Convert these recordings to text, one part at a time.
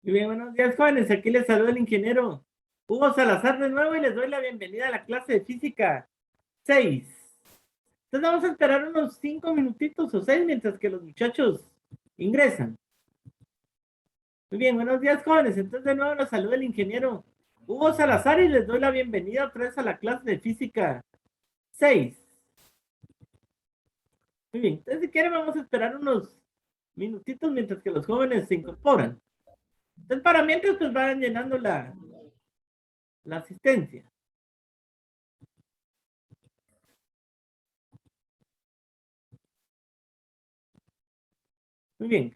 Muy bien, buenos días, jóvenes. Aquí les saluda el ingeniero Hugo Salazar de nuevo y les doy la bienvenida a la clase de física 6. Entonces vamos a esperar unos 5 minutitos o 6 mientras que los muchachos ingresan. Muy bien, buenos días, jóvenes. Entonces de nuevo los saluda el ingeniero Hugo Salazar y les doy la bienvenida otra vez a la clase de física 6. Muy bien, entonces si quieren vamos a esperar unos minutitos mientras que los jóvenes se incorporan. Entonces para mientras pues vayan llenando la asistencia. Muy bien.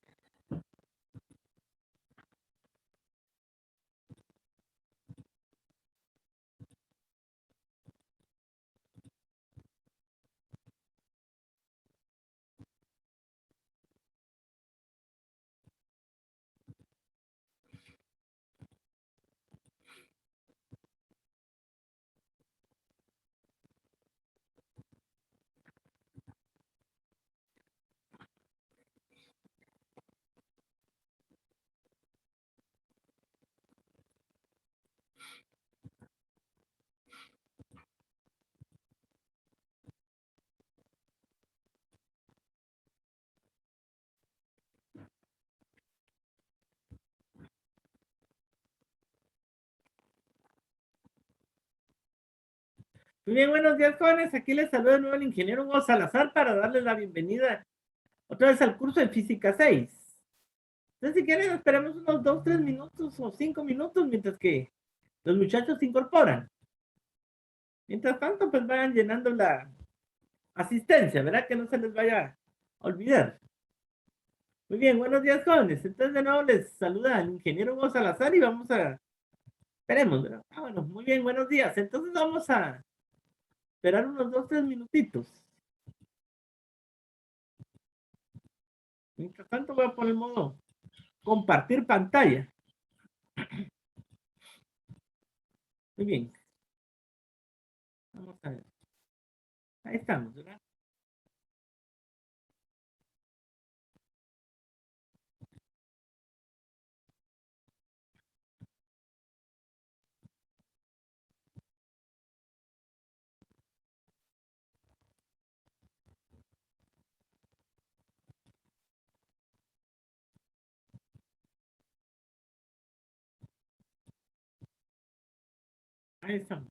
Muy bien, buenos días, jóvenes. Aquí les saluda de nuevo el ingeniero Hugo Salazar para darles la bienvenida otra vez al curso de Física 6. Entonces, si quieren, esperamos unos 2, 3 minutos o 5 minutos mientras que los muchachos se incorporan. Mientras tanto, pues vayan llenando la asistencia, ¿verdad? Que no se les vaya a olvidar. Muy bien, buenos días, jóvenes. Entonces, de nuevo les saluda el ingeniero Hugo Salazar y vamos a, esperemos, ¿verdad? Bueno, muy bien, buenos días. Entonces, vamos a esperar unos 2, 3 minutitos. Mientras tanto, voy a poner modo compartir pantalla. Muy bien, vamos a ver. Ahí estamos, ¿verdad? Ahí estamos.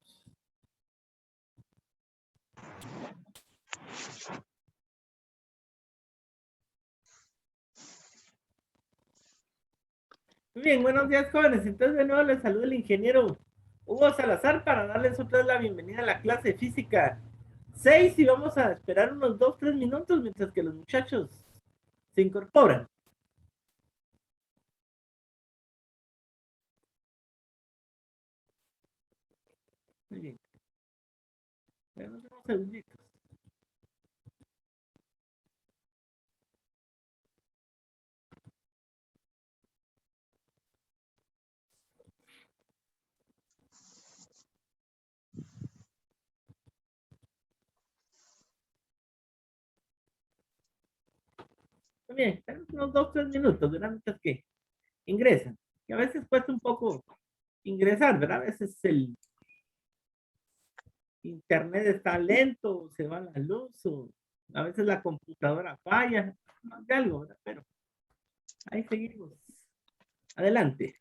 Muy bien, buenos días, jóvenes. Entonces, de nuevo les saluda el ingeniero Hugo Salazar para darles otra vez la bienvenida a la clase de física 6 y vamos a esperar unos 2, 3 minutos mientras que los muchachos se incorporan. Muy bien. Veamos unos segunditos. Muy bien, tenemos unos 2, 3 minutos, ¿verdad? Mientras que ingresan. Que a veces cuesta un poco ingresar, ¿verdad? A veces el internet está lento, se va la luz, o a veces la computadora falla, más de algo, ¿verdad? Pero ahí seguimos. Adelante.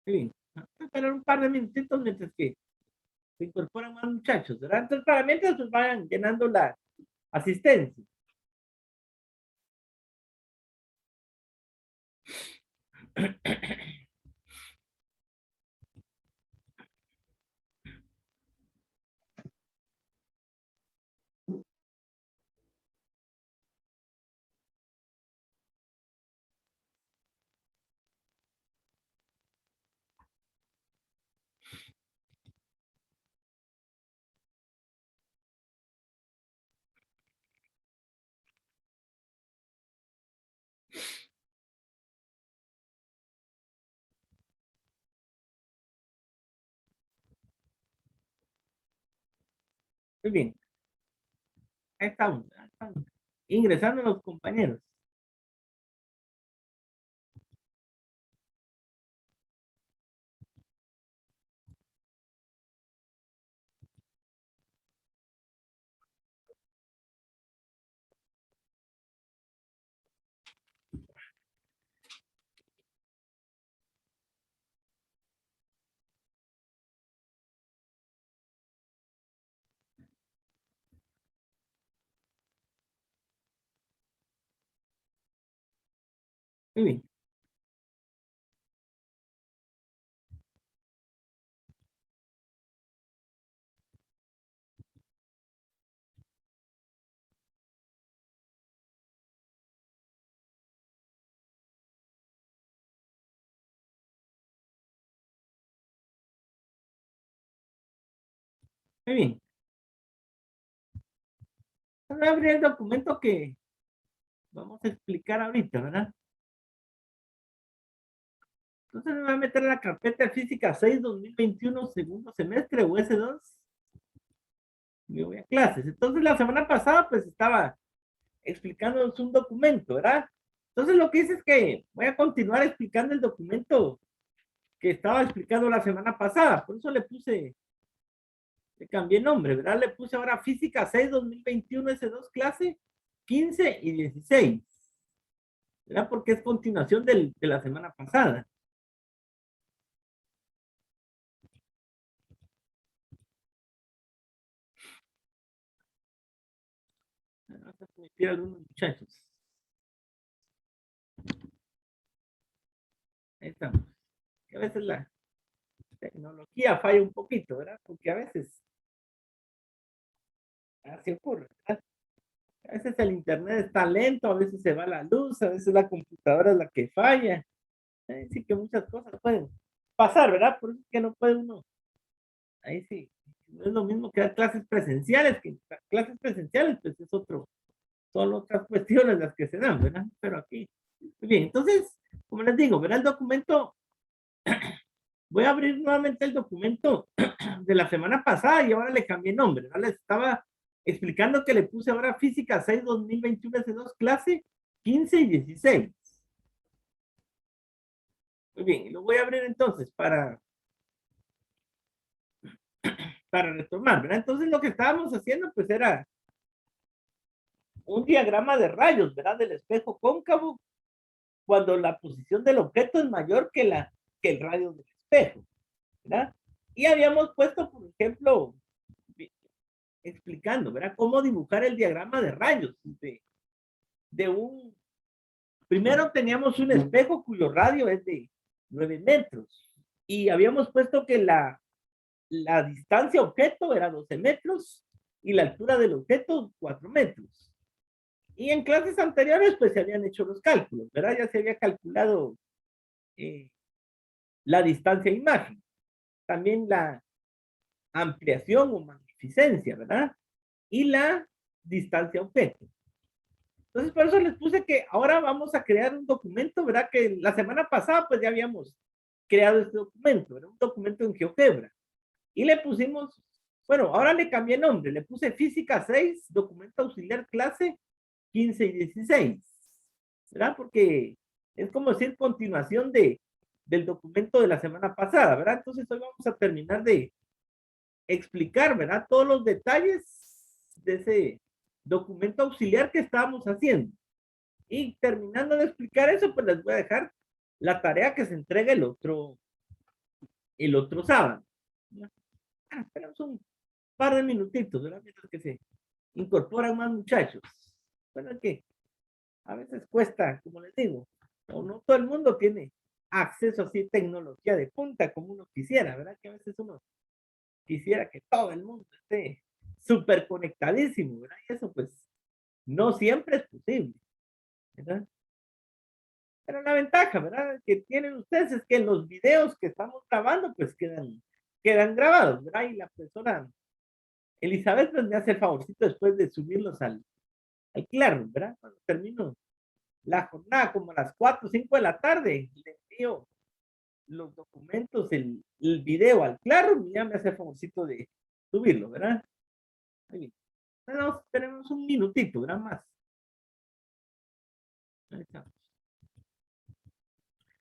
Muy bien. Vamos a esperar un par de minutitos mientras que se incorporan más muchachos, ¿verdad? Entonces, para mientras pues vayan llenando la asistencia. Muy bien, ahí estamos, ahí estamos. Ingresando los compañeros. Muy bien, muy bien. Voy a abrir el documento que vamos a explicar ahorita, ¿verdad? Entonces me voy a meter en la carpeta de Física 6 2021 segundo semestre, US2. Me voy a clases. Entonces la semana pasada pues estaba explicándonos un documento, ¿verdad? Entonces lo que hice es que voy a continuar explicando el documento que estaba explicando la semana pasada. Por eso le cambié nombre, ¿verdad? Le puse ahora Física 6 2021 S2 clase 15 y 16, ¿verdad? Porque es continuación de la semana pasada. Hasta que me pierdan algunos muchachos. Ahí estamos. Que a veces la tecnología falla un poquito, ¿verdad? Porque a veces así ocurre, ¿verdad? A veces el internet está lento, a veces se va la luz, a veces la computadora es la que falla. Sí que muchas cosas pueden pasar, ¿verdad? Por eso es que no puede uno. Ahí sí. No es lo mismo que dar clases presenciales, que clases presenciales, pues es otro, son otras cuestiones las que se dan, ¿verdad? Pero aquí. Muy bien, entonces, como les digo, ¿verdad? El documento, voy a abrir nuevamente el documento de la semana pasada y ahora le cambié nombre, ¿verdad? Les estaba explicando que le puse ahora Física 6 2021 S2 clase 15 y 16. Muy bien, lo voy a abrir entonces para retomar, ¿verdad? Entonces lo que estábamos haciendo pues era un diagrama de rayos, ¿verdad? Del espejo cóncavo cuando la posición del objeto es mayor que el radio del espejo, ¿verdad? Y habíamos puesto, por ejemplo, explicando, ¿verdad? Cómo dibujar el diagrama de rayos de un... Primero teníamos un espejo cuyo radio es de 9 metros y habíamos puesto que la distancia objeto era 12 metros y la altura del objeto 4 metros. Y en clases anteriores, pues se habían hecho los cálculos, ¿verdad? Ya se había calculado eh, la distancia a imagen, también la ampliación o magnificencia, ¿verdad? Y la distancia a objeto. Entonces, por eso les puse que ahora vamos a crear un documento, ¿verdad? Que la semana pasada, pues ya habíamos creado este documento, era un documento en GeoGebra. Y le pusimos, bueno, ahora le cambié nombre, le puse Física 6, documento auxiliar clase 15 y 16, ¿verdad? Porque es como decir continuación del documento de la semana pasada, ¿verdad? Entonces hoy vamos a terminar de explicar, ¿verdad? Todos los detalles de ese documento auxiliar que estábamos haciendo. Y terminando de explicar eso, pues les voy a dejar la tarea que se entrega el otro sábado. Esperamos un par de minutitos, ¿verdad? Mientras que se incorporan más muchachos. Bueno, que a veces cuesta, como les digo, o no todo el mundo tiene acceso así a tecnología de punta como uno quisiera, ¿verdad? Que a veces uno quisiera que todo el mundo esté súper conectadísimo, ¿verdad? Y eso pues no siempre es posible, ¿verdad? Pero la ventaja, ¿verdad? Que tienen ustedes es que los videos que estamos grabando pues quedan grabados, ¿verdad? Y la persona Elizabeth pues me hace el favorcito después de subirlos al claro, ¿verdad? Cuando termino la jornada como a las 4 o 5 de la tarde, le envío los documentos, el video al claro, y ya me hace el favorcito de subirlo, ¿verdad? Ahí bien. Tenemos un minutito, ¿verdad? Más. Ahí está.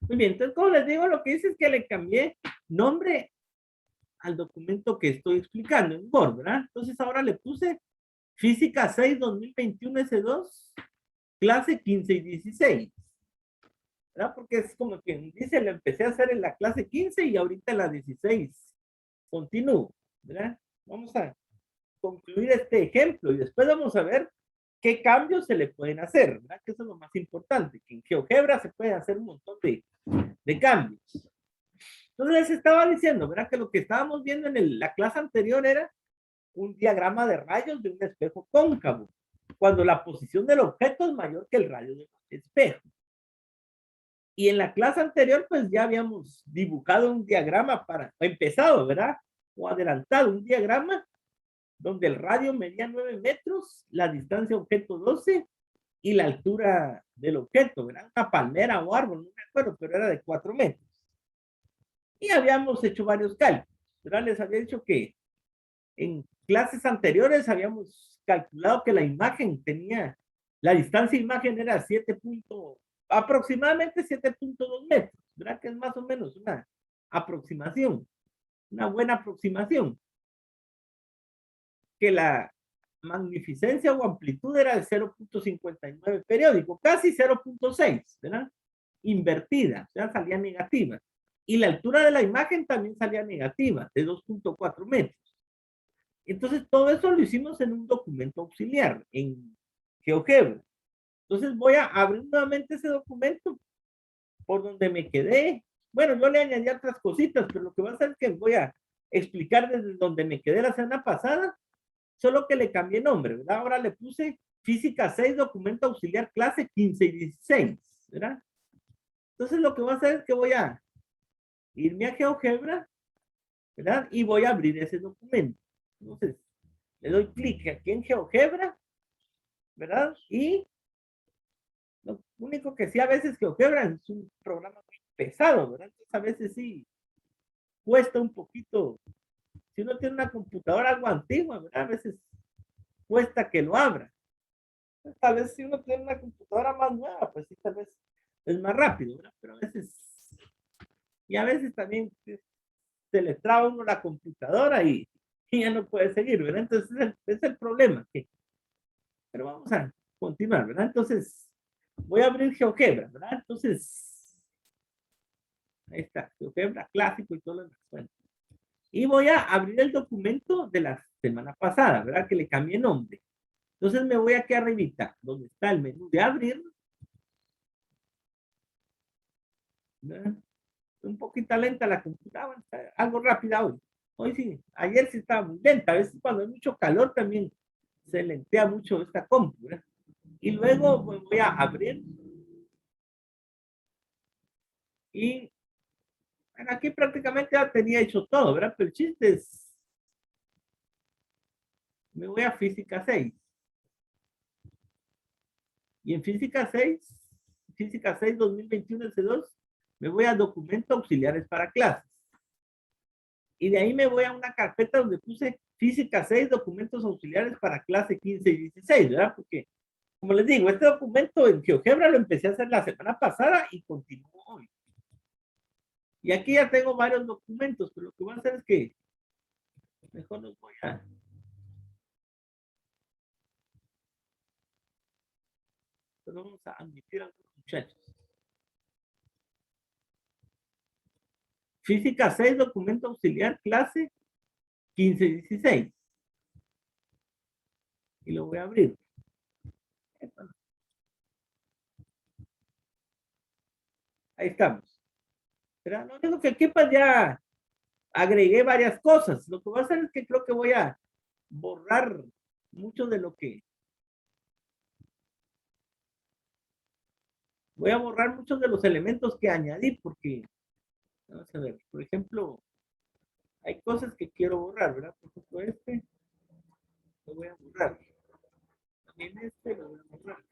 Muy bien, entonces, como les digo, lo que hice es que le cambié nombre al documento que estoy explicando en Word, ¿verdad? Entonces ahora le puse Física 6 2021 S2, clase 15 y 16, ¿verdad? Porque es como quien dice, le empecé a hacer en la clase 15 y ahorita en la 16. Continúo, ¿verdad? Vamos a concluir este ejemplo y después vamos a ver qué cambios se le pueden hacer, ¿verdad? Que eso es lo más importante, que en GeoGebra se puede hacer un montón de cambios. Entonces les estaba diciendo, ¿verdad? Que lo que estábamos viendo en la clase anterior era un diagrama de rayos de un espejo cóncavo, cuando la posición del objeto es mayor que el radio del espejo. Y en la clase anterior, pues ya habíamos dibujado un diagrama empezado, ¿verdad? O adelantado un diagrama donde el radio medía 9 metros, la distancia objeto 12 y la altura del objeto, ¿verdad? Una palmera o árbol, no me acuerdo, pero era de 4 metros. Y habíamos hecho varios cálculos, ¿verdad? Les había dicho que en clases anteriores habíamos calculado que la imagen tenía, la distancia de imagen era aproximadamente 7.2 metros, ¿verdad? Que es más o menos una aproximación, una buena aproximación. Que la magnificencia o amplitud era de 0.59 periódico, casi 0.6, ¿verdad? Invertida, o sea, salía negativa. Y la altura de la imagen también salía negativa, de 2.4 metros. Entonces, todo eso lo hicimos en un documento auxiliar, en GeoGebra. Entonces, voy a abrir nuevamente ese documento por donde me quedé. Bueno, yo le añadí otras cositas, pero lo que va a hacer es que voy a explicar desde donde me quedé la semana pasada, solo que le cambié nombre, ¿verdad? Ahora le puse Física 6, documento auxiliar, clase 15 y 16, ¿verdad? Entonces, lo que voy a hacer es que voy a irme a GeoGebra, ¿verdad? Y voy a abrir ese documento. Entonces, le doy clic aquí en GeoGebra, ¿verdad? Y lo único que sí, a veces GeoGebra es un programa muy pesado, ¿verdad? Entonces, a veces sí cuesta un poquito. Si uno tiene una computadora algo antigua, ¿verdad? A veces cuesta que lo abra. Tal vez si uno tiene una computadora más nueva, pues sí, tal vez es más rápido, ¿verdad? Pero a veces, y a veces también se le traba uno la computadora y ya no puede seguir, ¿verdad? Entonces, es el problema. Pero vamos a continuar, ¿verdad? Entonces, voy a abrir GeoGebra, ¿verdad? Entonces, ahí está, GeoGebra clásico y todo lo demás. Bueno, y voy a abrir el documento de la semana pasada, ¿verdad? Que le cambié nombre. Entonces me voy aquí arribita, donde está el menú de abrir, ¿verdad? Un poquito lenta la computadora, algo rápida hoy. Hoy sí, ayer sí estaba muy lenta, a veces cuando hay mucho calor también se lentea mucho esta compu, ¿verdad? Y luego pues, voy a abrir y bueno, aquí prácticamente ya tenía hecho todo, ¿verdad? Pero el chiste es, me voy a física 6 y en física 6 2021 S2, me voy a documento auxiliares para clases. Y de ahí me voy a una carpeta donde puse física 6 documentos auxiliares para clase 15 y 16, ¿verdad? Porque, como les digo, este documento en GeoGebra lo empecé a hacer la semana pasada y continúo hoy. Y aquí ya tengo varios documentos, pero lo que voy a hacer es que mejor los voy a... Pues vamos a admitir a algunos muchachos. Física 6 documento auxiliar, clase 15 y 16. Y lo voy a abrir. Ahí estamos. Pero lo único que aquí pues ya agregué varias cosas. Lo que voy a hacer es que creo que voy a borrar mucho de lo que... Voy a borrar muchos de los elementos que añadí porque, vamos a ver, por ejemplo, hay cosas que quiero borrar, ¿verdad? Por ejemplo, este lo voy a borrar. También este lo voy a borrar.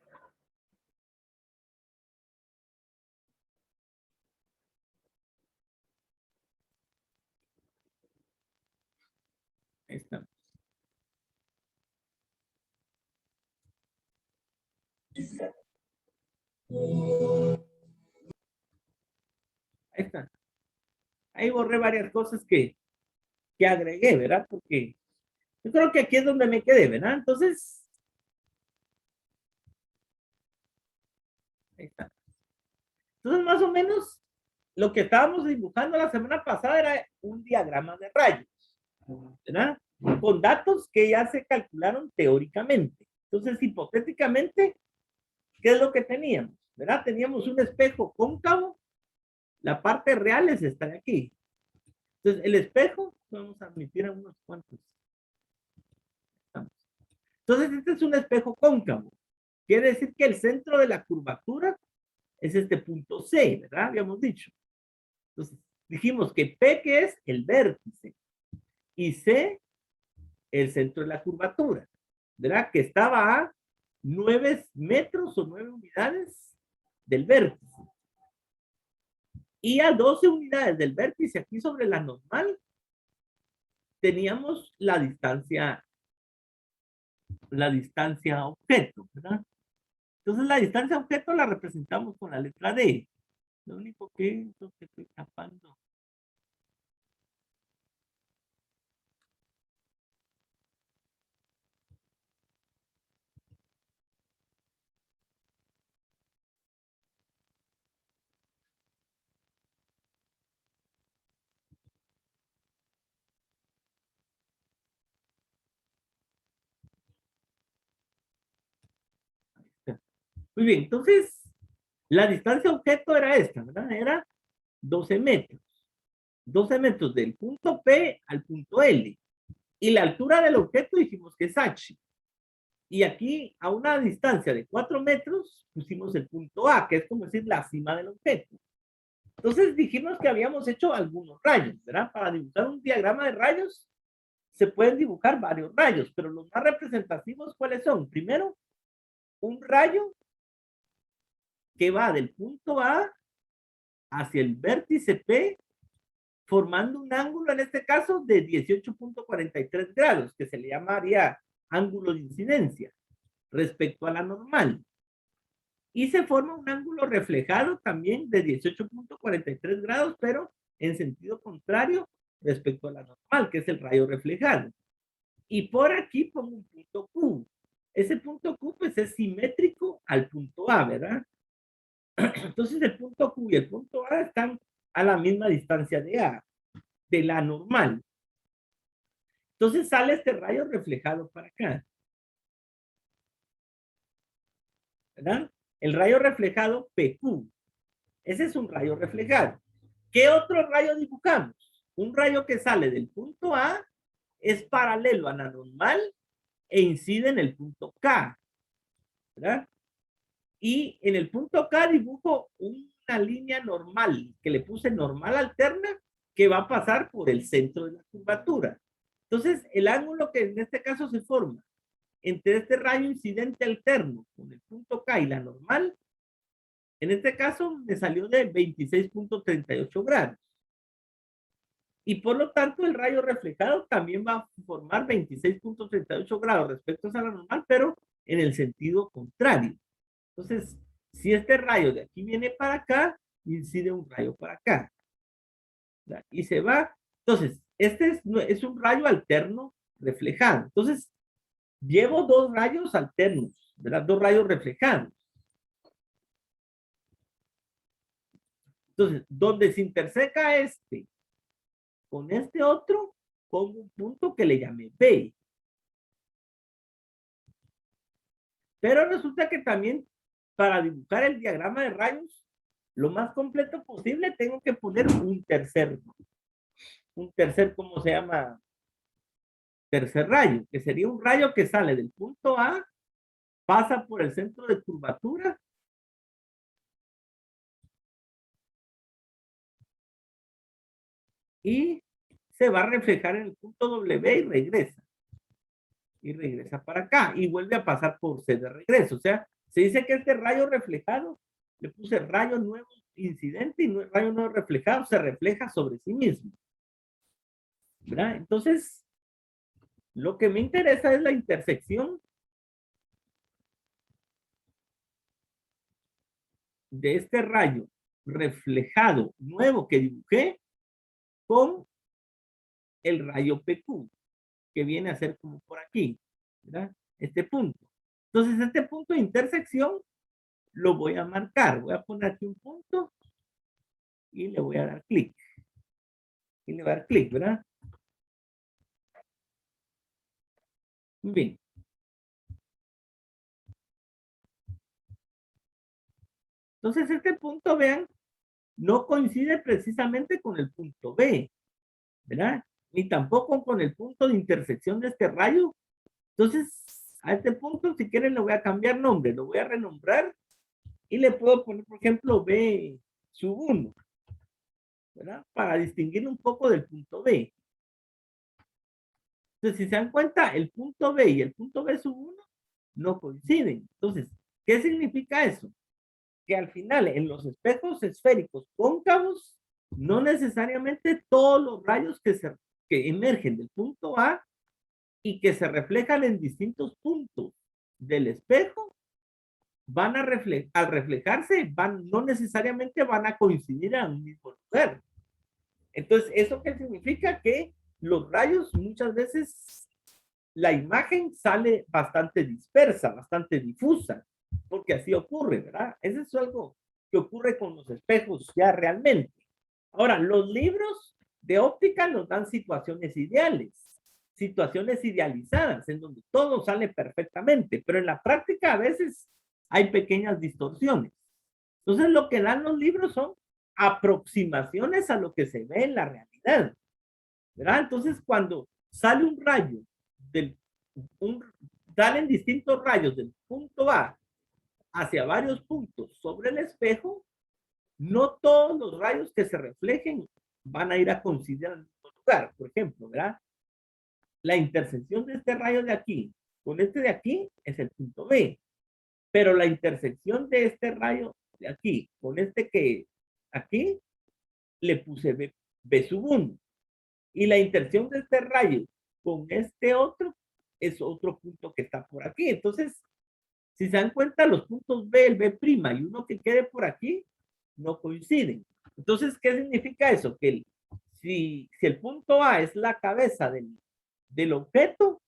Ahí está. Ahí está. Ahí borré varias cosas que agregué, ¿verdad? Porque yo creo que aquí es donde me quedé, ¿verdad? Entonces, ahí está. Entonces, más o menos, lo que estábamos dibujando la semana pasada era un diagrama de rayos, ¿verdad? Con datos que ya se calcularon teóricamente. Entonces, hipotéticamente, ¿qué es lo que teníamos? ¿Verdad? Teníamos un espejo cóncavo, la parte real es esta de aquí. Entonces, el espejo, vamos a admitir a unos cuantos. Entonces, este es un espejo cóncavo. Quiere decir que el centro de la curvatura es este punto C, ¿verdad? Habíamos dicho. Entonces, dijimos que P, que es el vértice, y C, el centro de la curvatura, ¿verdad? Que estaba a 9 metros o 9 unidades del vértice. Y a 12 unidades del vértice, aquí sobre la normal, teníamos la distancia objeto, ¿verdad? Entonces la distancia objeto la representamos con la letra D. Lo único que es lo que estoy tapando. Muy bien, entonces la distancia objeto era esta, ¿verdad? Era 12 metros. 12 metros del punto P al punto L. Y la altura del objeto dijimos que es H. Y aquí, a una distancia de 4 metros, pusimos el punto A, que es como decir la cima del objeto. Entonces dijimos que habíamos hecho algunos rayos, ¿verdad? Para dibujar un diagrama de rayos, se pueden dibujar varios rayos, pero los más representativos, ¿cuáles son? Primero, un rayo que va del punto A hacia el vértice P, formando un ángulo, en este caso, de 18.43 grados, que se le llamaría ángulo de incidencia respecto a la normal. Y se forma un ángulo reflejado también de 18.43 grados, pero en sentido contrario respecto a la normal, que es el rayo reflejado. Y por aquí pongo un punto Q. Ese punto Q pues es simétrico al punto A, ¿verdad? Entonces el punto Q y el punto A están a la misma distancia de A, de la normal. Entonces sale este rayo reflejado para acá, ¿verdad? El rayo reflejado PQ. Ese es un rayo reflejado. ¿Qué otro rayo dibujamos? Un rayo que sale del punto A, es paralelo a la normal e incide en el punto K, ¿verdad? Y en el punto K dibujo una línea normal, que le puse normal alterna, que va a pasar por el centro de la curvatura. Entonces, el ángulo que en este caso se forma entre este rayo incidente alterno con el punto K y la normal, en este caso me salió de 26.38 grados. Y por lo tanto, el rayo reflejado también va a formar 26.38 grados respecto a la normal, pero en el sentido contrario. Entonces, si este rayo de aquí viene para acá, incide un rayo para acá. ¿Verdad? Y se va. Entonces, este es un rayo alterno reflejado. Entonces, llevo dos rayos alternos, ¿verdad? Dos rayos reflejados. Entonces, donde se interseca este con este otro, pongo un punto que le llamé B. Pero resulta que también para dibujar el diagrama de rayos, lo más completo posible, tengo que poner un tercer, ¿cómo se llama? Tercer rayo, que sería un rayo que sale del punto A, pasa por el centro de curvatura y se va a reflejar en el punto W y regresa. Y regresa para acá y vuelve a pasar por C de regreso. O sea, se dice que este rayo reflejado, le puse rayo nuevo incidente y rayo nuevo reflejado, se refleja sobre sí mismo. ¿Verdad? Entonces, lo que me interesa es la intersección de este rayo reflejado nuevo que dibujé con el rayo PQ, que viene a ser como por aquí, ¿verdad? Este punto. Entonces, este punto de intersección lo voy a marcar. Voy a poner aquí un punto y le voy a dar clic. Y le voy a dar clic, ¿verdad? Muy bien. Entonces, este punto, vean, no coincide precisamente con el punto B, ¿verdad? Ni tampoco con el punto de intersección de este rayo. Entonces, a este punto, si quieren, le voy a cambiar nombre, lo voy a renombrar y le puedo poner, por ejemplo, B sub 1, ¿verdad? Para distinguir un poco del punto B. Entonces, si se dan cuenta, el punto B y el punto B sub 1 no coinciden. Entonces, ¿qué significa eso? Que al final, en los espejos esféricos cóncavos, no necesariamente todos los rayos que emergen del punto A y que se reflejan en distintos puntos del espejo van a al reflejarse, no necesariamente van a coincidir en un mismo lugar. Entonces, ¿eso qué significa? Que los rayos muchas veces la imagen sale bastante dispersa, bastante difusa, porque así ocurre, ¿verdad? Eso es algo que ocurre con los espejos ya realmente. Ahora, los libros de óptica nos dan situaciones ideales, situaciones idealizadas, en donde todo sale perfectamente, pero en la práctica a veces hay pequeñas distorsiones. Entonces, lo que dan los libros son aproximaciones a lo que se ve en la realidad, ¿verdad? Entonces, cuando sale un rayo, salen distintos rayos del punto A hacia varios puntos sobre el espejo, no todos los rayos que se reflejen van a ir a coincidir en el mismo lugar. Por ejemplo, ¿verdad? La intersección de este rayo de aquí con este de aquí es el punto B, pero la intersección de este rayo de aquí con este que aquí le puse B sub 1. Y la intersección de este rayo con este otro es otro punto que está por aquí. Entonces, si se dan cuenta, los puntos B, el B' y uno que quede por aquí, no coinciden. Entonces, ¿qué significa eso? Que si el punto A es la cabeza del objeto,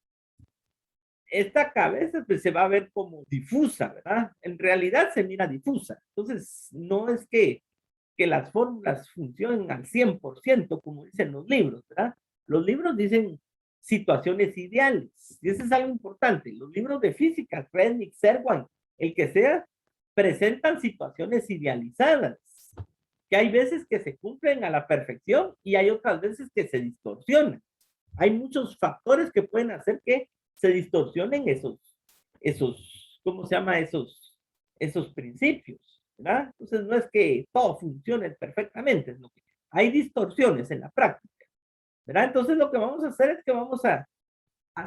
esta cabeza pues, se va a ver como difusa, ¿verdad? En realidad se mira difusa. Entonces, no es que las fórmulas funcionen al 100%, como dicen los libros, ¿verdad? Los libros dicen situaciones ideales, y eso es algo importante. Los libros de física, Krennic, Serwan, el que sea, presentan situaciones idealizadas, que hay veces que se cumplen a la perfección y hay otras veces que se distorsionan. Hay muchos factores que pueden hacer que se distorsionen ¿cómo se llama? Esos principios, ¿verdad? Entonces no es que todo funcione perfectamente, sino que hay distorsiones en la práctica, ¿verdad? Entonces lo que vamos a hacer es que vamos a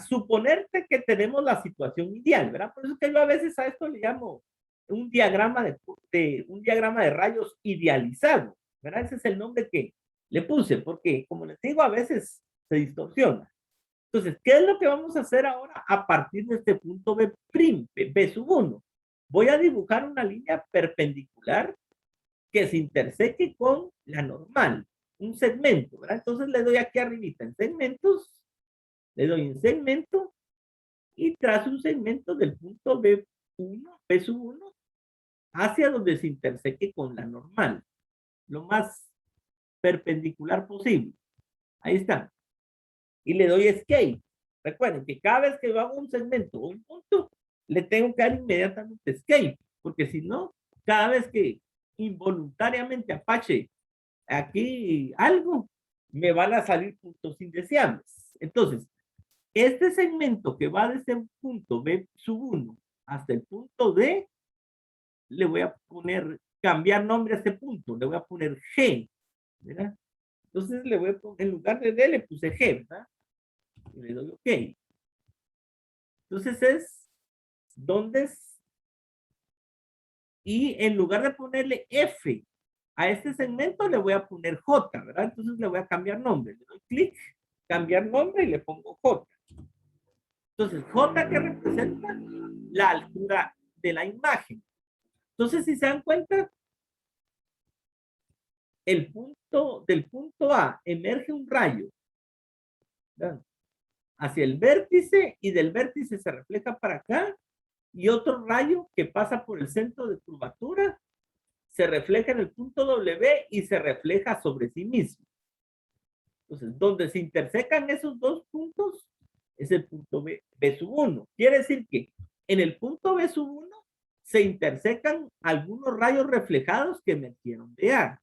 suponerte que tenemos la situación ideal, ¿verdad? Por eso que yo a veces a esto le llamo un diagrama un diagrama de rayos idealizado, ¿verdad? Ese es el nombre que le puse, porque como les digo, a veces se distorsiona. Entonces, ¿qué es lo que vamos a hacer ahora a partir de este punto B', B sub 1? Voy a dibujar una línea perpendicular que se interseque con la normal, un segmento, ¿verdad? Entonces le doy aquí arribita en segmentos, le doy en segmento y trazo un segmento del punto B1, B sub 1, hacia donde se interseque con la normal, lo más perpendicular posible. Ahí está. Y le doy escape. Recuerden que cada vez que yo hago un segmento o un punto, le tengo que dar inmediatamente escape, porque si no, cada vez que involuntariamente apache aquí algo, me van a salir puntos indeseables. Entonces, este segmento que va desde el punto B sub 1 hasta el punto D, le voy a poner, cambiar nombre a este punto, le voy a poner G, ¿verdad? Entonces le voy a poner, en lugar de D le puse G, ¿verdad? Y le doy OK. Entonces es donde es, y en lugar de ponerle F a este segmento, le voy a poner J, ¿verdad? Entonces le voy a cambiar nombre. Le doy clic, cambiar nombre y le pongo J. Entonces, J que representa la altura de la imagen. Entonces, si se dan cuenta, del punto A emerge un rayo, ¿verdad?, hacia el vértice y del vértice se refleja para acá y otro rayo que pasa por el centro de curvatura se refleja en el punto W y se refleja sobre sí mismo. Entonces, donde se intersecan esos dos puntos es el punto B sub 1. Quiere decir que en el punto B sub 1 se intersecan algunos rayos reflejados que emergieron de A.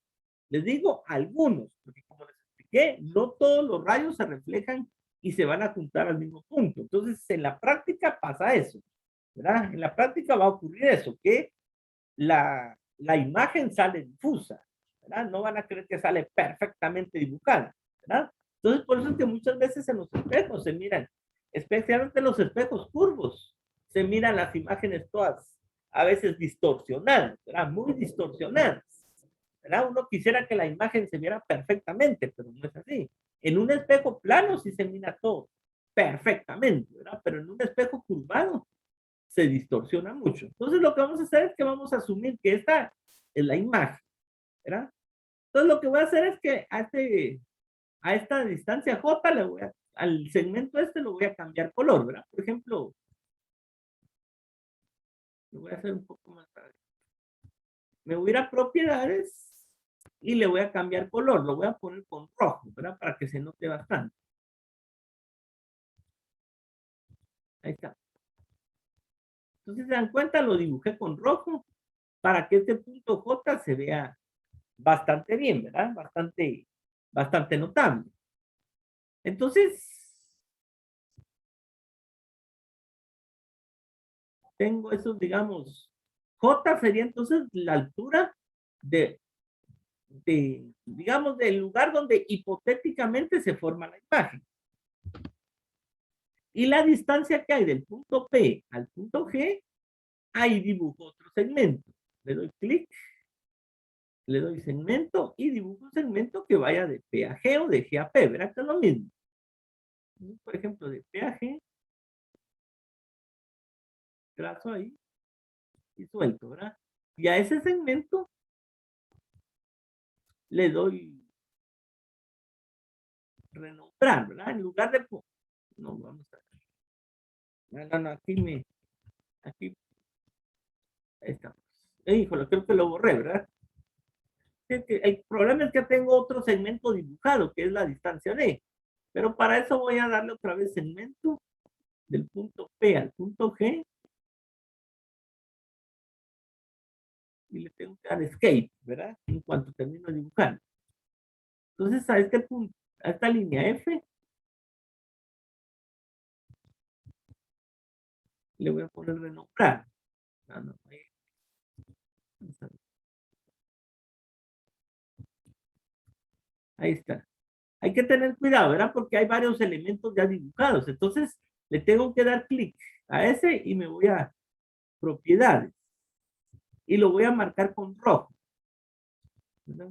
Les digo algunos, porque como les expliqué, no todos los rayos se reflejan y se van a juntar al mismo punto. Entonces, en la práctica pasa eso, ¿verdad? En la práctica va a ocurrir eso, que la imagen sale difusa, ¿verdad? No van a creer que sale perfectamente dibujada, ¿verdad? Entonces, por eso es que muchas veces en los espejos se miran, especialmente los espejos curvos, se miran las imágenes todas a veces distorsionadas, ¿verdad? Muy distorsionadas, ¿verdad? Uno quisiera que la imagen se viera perfectamente, pero no es así. En un espejo plano sí se mira todo perfectamente, ¿verdad? Pero en un espejo curvado se distorsiona mucho. Entonces lo que vamos a hacer es que vamos a asumir que esta es la imagen, ¿verdad? Entonces lo que voy a hacer es que a esta distancia J al segmento este lo voy a cambiar color, ¿verdad? Por ejemplo, lo voy a hacer un poco más tarde. Me voy a ir a propiedades y le voy a cambiar color, lo voy a poner con rojo, ¿verdad? Para que se note bastante. Ahí está. Entonces, se dan cuenta, lo dibujé con rojo para que este punto J se vea bastante bien, ¿verdad? Bastante notable. Entonces, tengo esos, digamos, J sería entonces la altura digamos, del lugar donde hipotéticamente se forma la imagen. Y la distancia que hay del punto P al punto G, ahí dibujo otro segmento. Le doy clic, le doy segmento y dibujo un segmento que vaya de P a G o de G a P, ¿verdad? Que es lo mismo. Por ejemplo, de P a G, trazo ahí y suelto, ¿verdad? Y a ese segmento le doy renombrar, ¿verdad? En lugar de... No, vamos a ver. No, aquí estamos. Híjole, creo que lo borré, ¿verdad? El problema es que tengo otro segmento dibujado, que es la distancia D. Pero para eso voy a darle otra vez segmento del punto P al punto G. Y le tengo que dar escape, ¿verdad? En cuanto termino de dibujar. Entonces a este punto, a esta línea F, le voy a poner renombrar. Ahí está. Hay que tener cuidado, ¿verdad? Porque hay varios elementos ya dibujados. Entonces, le tengo que dar clic a ese y me voy a propiedades. Y lo voy a marcar con rojo, ¿verdad?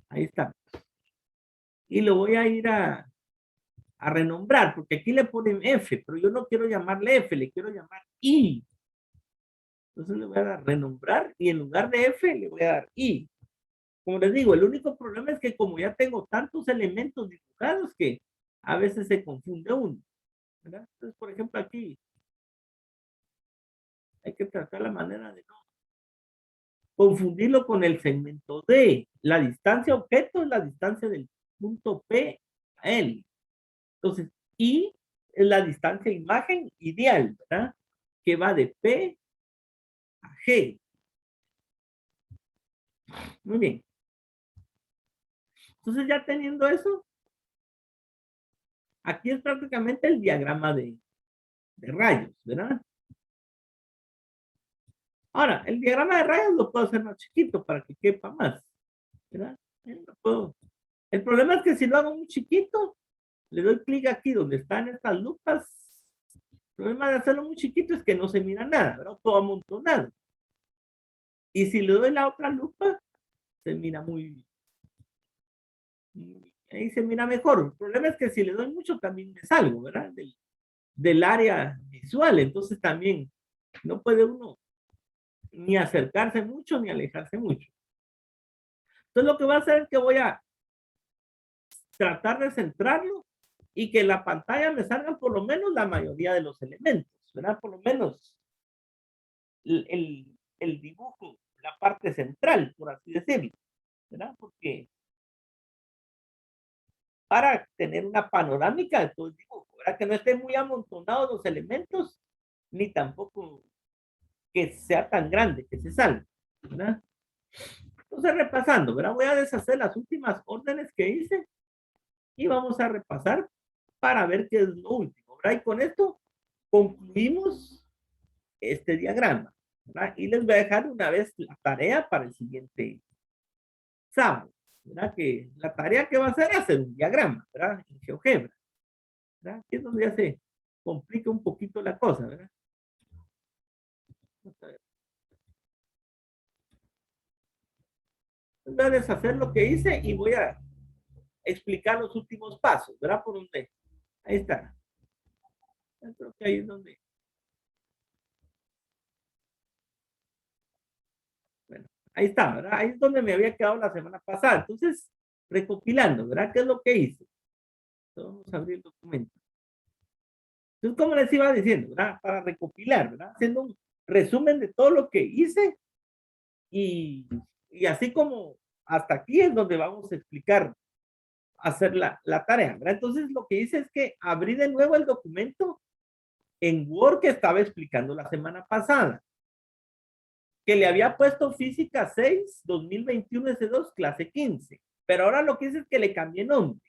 Ahí está. Y lo voy a ir a renombrar, porque aquí le ponen F, pero yo no quiero llamarle F, le quiero llamar I. Entonces le voy a dar renombrar y en lugar de F le voy a dar I. Como les digo, el único problema es que como ya tengo tantos elementos dibujados que a veces se confunde uno, ¿verdad? Entonces, por ejemplo, aquí hay que tratar la manera de no confundirlo con el segmento D. La distancia objeto es la distancia del punto P a L. Entonces, I es la distancia imagen ideal, ¿verdad? Que va de P a G. Muy bien. Entonces, ya teniendo eso, aquí es prácticamente el diagrama de rayos, ¿verdad? Ahora, el diagrama de rayos lo puedo hacer más chiquito para que quepa más, ¿verdad? El problema es que si lo hago muy chiquito, le doy clic aquí donde están estas lupas. El problema de hacerlo muy chiquito es que no se mira nada, ¿verdad? Todo amontonado. Y si le doy la otra lupa, se mira ahí se mira mejor. El problema es que si le doy mucho también me salgo, ¿verdad? Del área visual. Entonces también no puede uno ni acercarse mucho ni alejarse mucho. Entonces lo que voy a hacer es que voy a tratar de centrarlo y que en la pantalla me salgan por lo menos la mayoría de los elementos, ¿verdad? Por lo menos el dibujo, la parte central, por así decirlo, ¿verdad? Porque para tener una panorámica de todo el dibujo, ¿verdad? Que no estén muy amontonados los elementos, ni tampoco que sea tan grande, que se salga, ¿verdad? Entonces, repasando, ¿verdad? Voy a deshacer las últimas órdenes que hice y vamos a repasar para ver qué es lo último, ¿verdad? Y con esto concluimos este diagrama, ¿verdad? Y les voy a dejar una vez la tarea para el siguiente sábado, ¿verdad? Que la tarea que va a hacer es hacer un diagrama, ¿verdad? En GeoGebra, ¿verdad? Que es donde ya se complica un poquito la cosa, ¿verdad? Voy a deshacer lo que hice y voy a explicar los últimos pasos, ¿verdad? Por donde. Ahí está. Yo creo que ahí es donde. Bueno, ahí está, ¿verdad? Ahí es donde me había quedado la semana pasada. Entonces, recopilando, ¿verdad? ¿Qué es lo que hice? Entonces, vamos a abrir el documento. Entonces, como les iba diciendo, ¿verdad? Para recopilar, ¿verdad? Haciendo un resumen de todo lo que hice y así como hasta aquí es donde vamos a explicar, hacer la tarea, ¿verdad? Entonces, lo que hice es que abrí de nuevo el documento en Word que estaba explicando la semana pasada, que le había puesto Física 6, 2021 S2, clase 15. Pero ahora lo que hice es que le cambié nombre.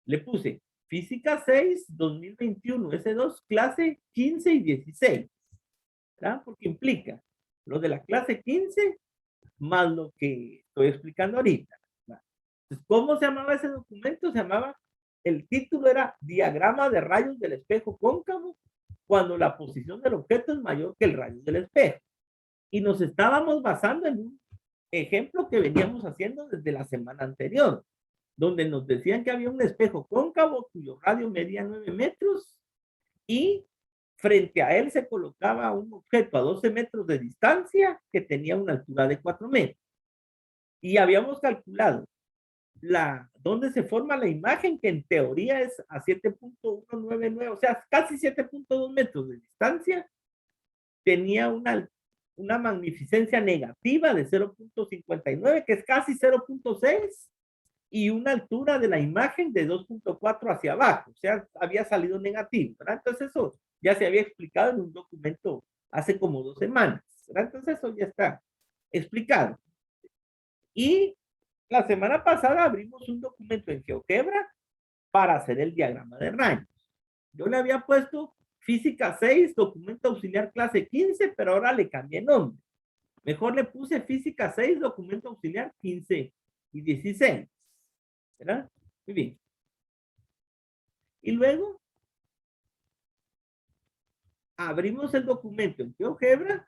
Le puse Física 6, 2021 S2, clase 15 y 16. ¿Verdad? Porque implica lo de la clase 15 más lo que estoy explicando ahorita. ¿Verdad? Entonces, ¿cómo se llamaba ese documento? Se llamaba, el título era Diagrama de rayos del espejo cóncavo cuando la posición del objeto es mayor que el rayo del espejo. Y nos estábamos basando en un ejemplo que veníamos haciendo desde la semana anterior, donde nos decían que había un espejo cóncavo cuyo radio medía 9 metros y frente a él se colocaba un objeto a 12 metros de distancia que tenía una altura de 4 metros. Y habíamos calculado dónde se forma la imagen, que en teoría es a 7.199, o sea, casi 7.2 metros de distancia, tenía una magnificencia negativa de 0.59, que es casi 0.6, y una altura de la imagen de 2.4 hacia abajo, o sea, había salido negativo, ¿verdad? Entonces eso ya se había explicado en un documento hace como 2 semanas, ¿verdad? Entonces eso ya está explicado. Y la semana pasada abrimos un documento en GeoGebra para hacer el diagrama de rayos. Yo le había puesto Física 6, documento auxiliar clase 15, pero ahora le cambié nombre. Mejor le puse Física 6, documento auxiliar 15 y 16. ¿Verdad? Muy bien. Y luego abrimos el documento en GeoGebra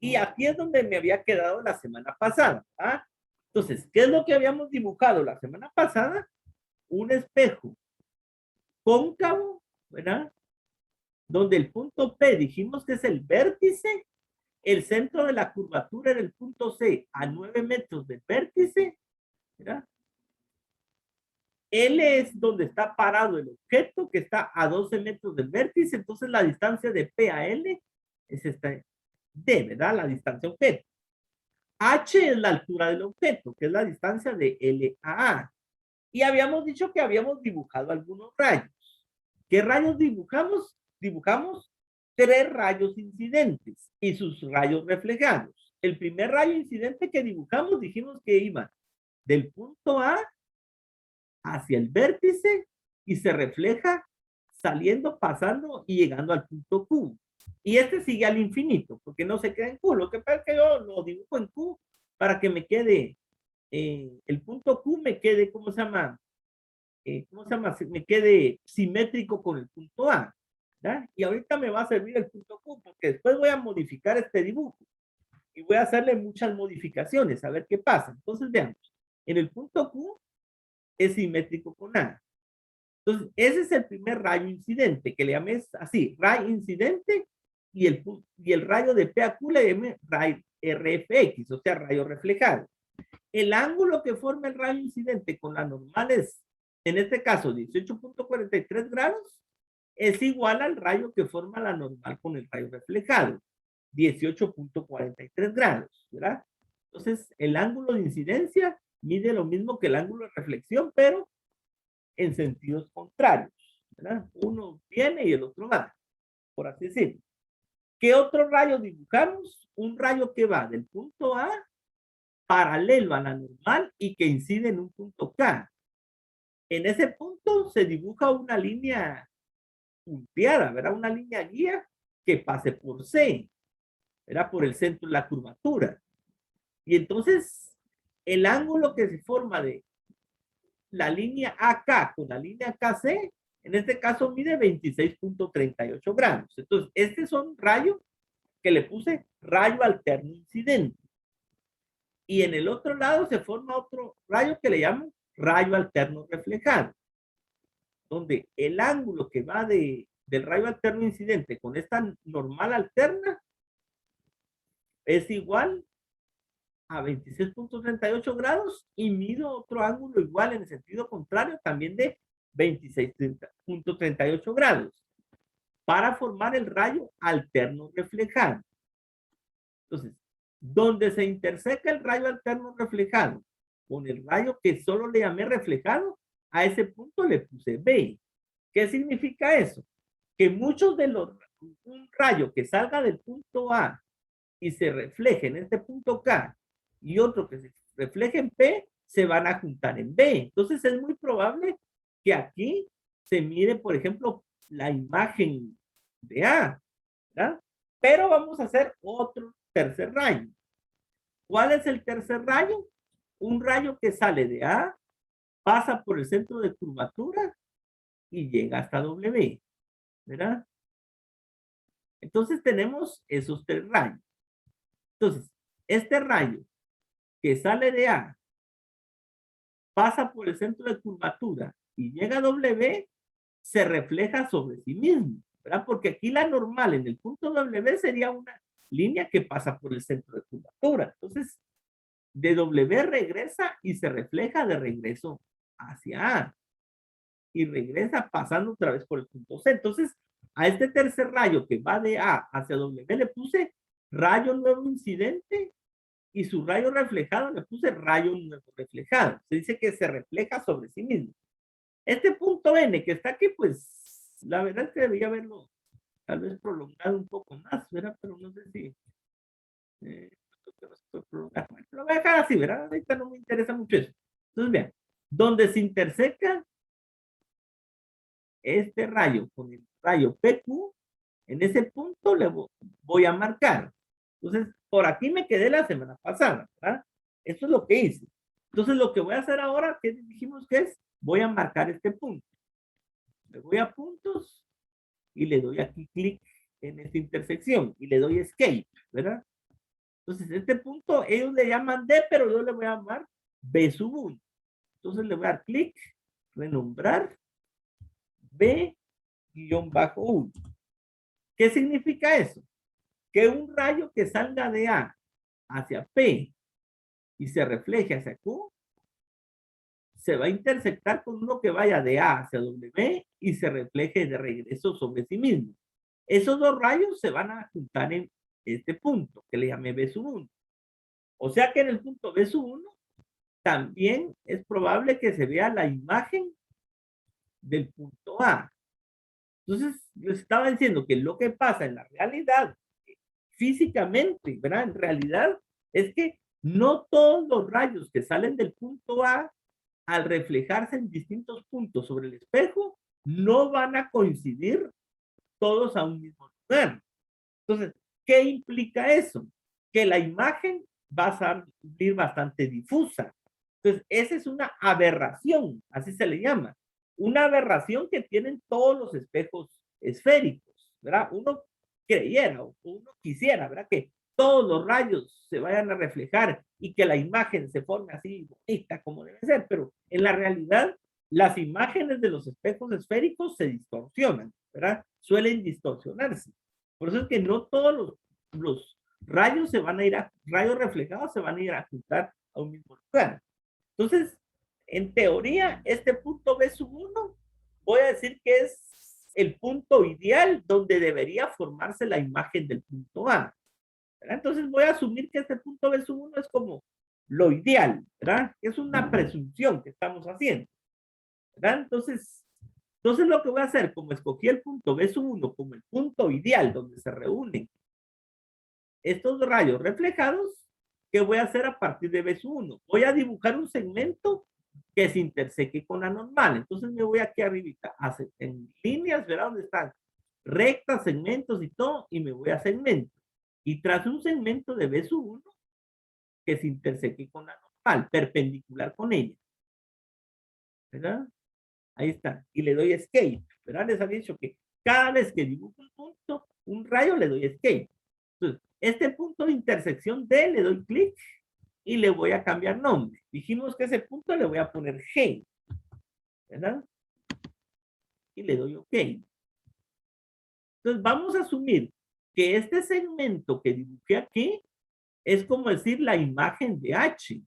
y aquí es donde me había quedado la semana pasada. ¿Ah? Entonces, ¿qué es lo que habíamos dibujado la semana pasada? Un espejo cóncavo, ¿verdad? Donde el punto P dijimos que es el vértice, el centro de la curvatura era el punto C a 9 metros del vértice, ¿verdad? L es donde está parado el objeto, que está a 12 metros del vértice, entonces la distancia de P a L es esta D, ¿verdad? La distancia objeto. H es la altura del objeto, que es la distancia de L a A. Y habíamos dicho que habíamos dibujado algunos rayos. ¿Qué rayos dibujamos? Dibujamos 3 rayos incidentes y sus rayos reflejados. El primer rayo incidente que dibujamos dijimos que iba del punto A hacia el vértice y se refleja saliendo, pasando y llegando al punto Q. Y este sigue al infinito, porque no se queda en Q. Lo que pasa es que yo lo dibujo en Q para que me quede, el punto Q me quede, ¿cómo se llama? ¿Cómo se llama? Me quede simétrico con el punto A. ¿verdad? Y ahorita me va a servir el punto Q, porque después voy a modificar este dibujo y voy a hacerle muchas modificaciones, a ver qué pasa. Entonces, veamos, en el punto Q es simétrico con A. Entonces, ese es el primer rayo incidente, que le llamé así, rayo incidente, y el rayo de P a Q le llamé rayo RFX, o sea, rayo reflejado. el ángulo que forma el rayo incidente con la normal es, en este caso, 18.43 grados, es igual al rayo que forma la normal con el rayo reflejado, 18.43 grados, ¿verdad? Entonces, el ángulo de incidencia mide lo mismo que el ángulo de reflexión, pero en sentidos contrarios, ¿verdad? Uno viene y el otro va, por así decirlo. ¿Qué otro rayo dibujamos? Un rayo que va del punto A paralelo a la normal y que incide en un punto K. En ese punto se dibuja una línea punteada, ¿verdad? Una línea guía que pase por C, ¿verdad? Por el centro de la curvatura. Y entonces, el ángulo que se forma de la línea AK con la línea KC, en este caso mide 26.38 grados. Entonces, este es un rayo que le puse rayo alterno incidente. Y en el otro lado se forma otro rayo que le llamo rayo alterno reflejado, donde el ángulo que va del rayo alterno incidente con esta normal alterna es igual a 26.38 grados y mido otro ángulo igual en el sentido contrario también de 26.38 grados para formar el rayo alterno reflejado. Entonces, donde se interseca el rayo alterno reflejado con el rayo que solo le llamé reflejado, a ese punto le puse B. ¿Qué significa eso? Que muchos de los, un rayo que salga del punto A y se refleje en este punto K y otro que se refleje en P, se van a juntar en B. Entonces es muy probable que aquí se mire, por ejemplo, la imagen de A, ¿verdad? Pero vamos a hacer otro tercer rayo. ¿Cuál es el tercer rayo? Un rayo que sale de A, pasa por el centro de curvatura y llega hasta W, ¿verdad? Entonces tenemos esos tres rayos. Entonces, este rayo que sale de A, pasa por el centro de curvatura y llega a W, se refleja sobre sí mismo, ¿verdad? Porque aquí la normal en el punto W sería una línea que pasa por el centro de curvatura. Entonces, de W regresa y se refleja de regreso hacia A. Y regresa pasando otra vez por el punto C. Entonces, a este tercer rayo que va de A hacia W le puse rayo nuevo incidente y su rayo reflejado le puse rayo nuevo reflejado. Se dice que se refleja sobre sí mismo. Este punto N que está aquí, pues, la verdad es que debería haberlo tal vez prolongado un poco más, ¿verdad? Pero no sé si... lo voy a dejar así, ¿verdad? Ahorita no me interesa mucho eso. Entonces, vean, donde se interseca este rayo con el rayo PQ, en ese punto le voy a marcar. Entonces, por aquí me quedé la semana pasada, ¿verdad? Eso es lo que hice. Entonces, lo que voy a hacer ahora, ¿qué dijimos que es? Voy a marcar este punto. Le voy a puntos y le doy aquí clic en esta intersección y le doy escape, ¿verdad? Entonces, este punto ellos le llaman D, pero yo le voy a llamar B sub 1. Entonces, le voy a dar clic, renombrar B-1. ¿Qué significa eso? Que un rayo que salga de A hacia P y se refleje hacia Q, se va a intersectar con uno que vaya de A hacia W y se refleje de regreso sobre sí mismo. Esos dos rayos se van a juntar en este punto, que le llamé B sub 1. O sea que en el punto B sub 1 también es probable que se vea la imagen del punto A. Entonces, les estaba diciendo que lo que pasa en la realidad, físicamente, ¿verdad? En realidad, es que no todos los rayos que salen del punto A, al reflejarse en distintos puntos sobre el espejo, no van a coincidir todos a un mismo lugar. Entonces, ¿qué implica eso? Que la imagen va a salir bastante difusa. Entonces, esa es una aberración, así se le llama. Una aberración que tienen todos los espejos esféricos, ¿verdad? Uno creyera o uno quisiera, ¿verdad? Que todos los rayos se vayan a reflejar y que la imagen se forme así bonita como debe ser, pero en la realidad las imágenes de los espejos esféricos se distorsionan, ¿verdad? Suelen distorsionarse. Por eso es que no todos los rayos se van a ir a, rayos reflejados se van a ir a juntar a un mismo lugar. Entonces, en teoría, este punto B sub 1, voy a decir que es el punto ideal donde debería formarse la imagen del punto A. ¿Verdad? Entonces voy a asumir que este punto B sub 1 es como lo ideal, ¿verdad? Es una presunción que estamos haciendo, ¿verdad? Entonces lo que voy a hacer, como escogí el punto B sub 1 como el punto ideal donde se reúnen estos rayos reflejados, ¿qué voy a hacer a partir de B sub 1? Voy a dibujar un segmento que se interseque con la normal. Entonces me voy aquí arribita, en líneas, ¿verdad? Donde están rectas, segmentos y todo, y me voy a segmento. Y trazo un segmento de B sub 1 que se interseque con la normal, perpendicular con ella. ¿Verdad? Ahí está. Y le doy escape. ¿Verdad? Les había dicho que cada vez que dibujo un punto, un rayo, le doy escape. Entonces, este punto de intersección D, le doy clic y le voy a cambiar nombre. Dijimos que ese punto le voy a poner G. ¿Verdad? Y le doy OK. Entonces, vamos a asumir que este segmento que dibujé aquí es como decir la imagen de H.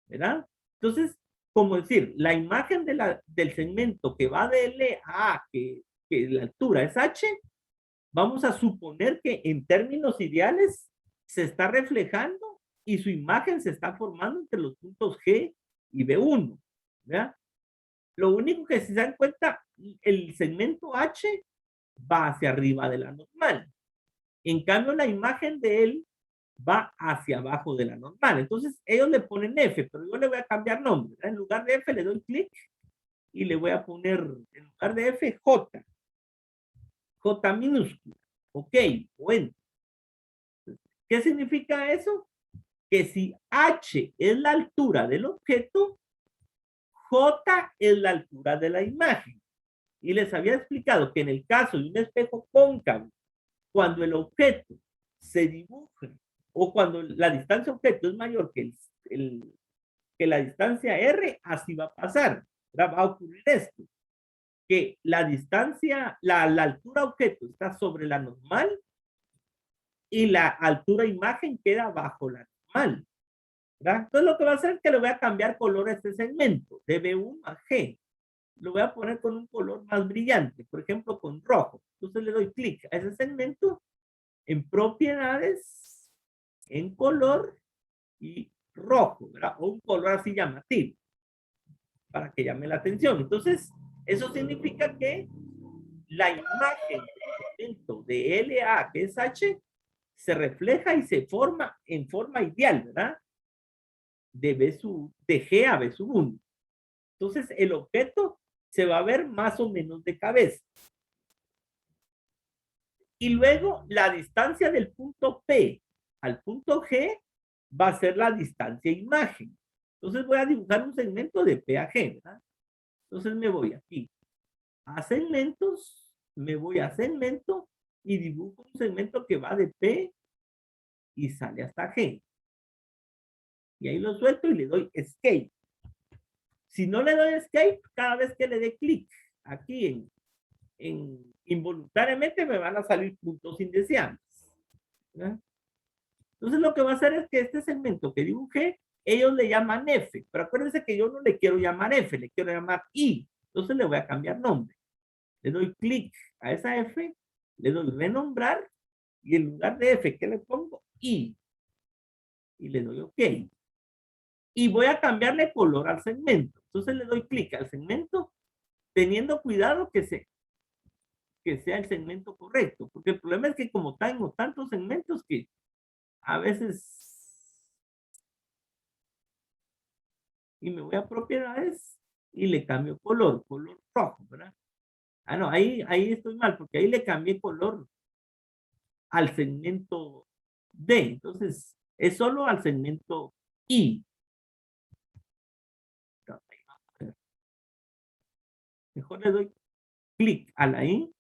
¿Verdad? Entonces, como decir, la imagen del segmento que va de L a A, que la altura es H, vamos a suponer que en términos ideales se está reflejando y su imagen se está formando entre los puntos G y B1. ¿verdad? Lo único que si se dan cuenta, el segmento H va hacia arriba de la normal. En cambio, la imagen de él va hacia abajo de la normal. Entonces, ellos le ponen F, pero yo le voy a cambiar nombre. ¿verdad? En lugar de F le doy clic y le voy a poner, en lugar de F, J. J minúscula. Ok, bueno. ¿Qué significa eso? Que si H es la altura del objeto, J es la altura de la imagen. Y les había explicado que en el caso de un espejo cóncavo, cuando el objeto se dibuja o cuando la distancia objeto es mayor que la distancia R, así va a pasar. Va a ocurrir esto, que la distancia, la altura objeto está sobre la normal y la altura imagen queda bajo la normal. ¿verdad? Entonces lo que va a hacer es que le voy a cambiar color a este segmento, de B1 a G. Lo voy a poner con un color más brillante, por ejemplo con rojo. Entonces le doy clic a ese segmento en propiedades, en color y rojo, ¿verdad? O un color así llamativo, para que llame la atención. Entonces, eso significa que la imagen del segmento de LA, que es H, se refleja y se forma en forma ideal, ¿verdad? De G a B sub 1. Entonces, el objeto se va a ver más o menos de cabeza. Y luego, la distancia del punto P al punto G va a ser la distancia imagen. Entonces, voy a dibujar un segmento de P a G, ¿verdad? Entonces, me voy aquí a segmentos, me voy a segmento y dibujo un segmento que va de P y sale hasta G. Y ahí lo suelto y le doy escape. Si no le doy escape, cada vez que le dé clic aquí involuntariamente me van a salir puntos indeseables. ¿verdad? Entonces lo que va a hacer es que este segmento que dibujé, ellos le llaman F, pero acuérdense que yo no le quiero llamar F, le quiero llamar I. Entonces le voy a cambiar nombre. Le doy clic a esa F, le doy renombrar y en lugar de F, ¿qué le pongo? I. Y le doy OK. Y voy a cambiarle color al segmento. Entonces le doy clic al segmento teniendo cuidado que sea el segmento correcto. Porque el problema es que como tengo tantos segmentos que a veces... Y me voy a propiedades y le cambio color rojo, ¿verdad? Ah, no, ahí estoy mal porque ahí le cambié color al segmento D. Entonces, es solo al segmento I. Mejor le doy clic a la I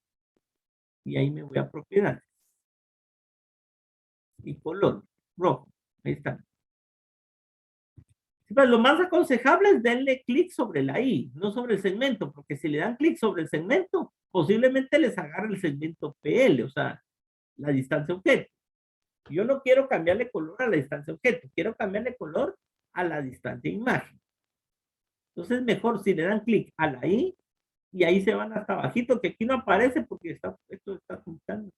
y ahí me voy a propiedades. Y color rojo. Ahí está. Pues lo más aconsejable es darle clic sobre la I, no sobre el segmento, porque si le dan clic sobre el segmento, posiblemente les agarre el segmento PL, o sea, la distancia objeto. Yo no quiero cambiarle color a la distancia objeto, quiero cambiarle color a la distancia imagen. Entonces, mejor si le dan clic a la I, y ahí se van hasta abajito, que aquí no aparece porque esto está ocultando.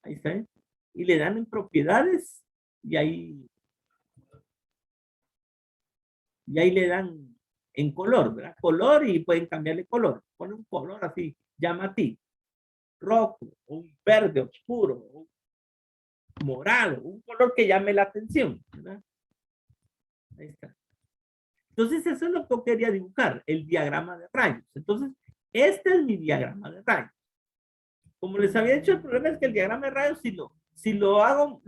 Ahí está, ¿eh? Y le dan en propiedades, y ahí le dan en color, ¿verdad? Color, y pueden cambiarle color. Pone un color así, llamativo, rojo, un verde oscuro, un morado, un color que llame la atención, ¿verdad? Ahí está. Entonces, eso es lo que yo quería dibujar, el diagrama de rayos. Entonces, este es mi diagrama de rayos. Como les había dicho, el problema es que el diagrama de rayos, si lo hago,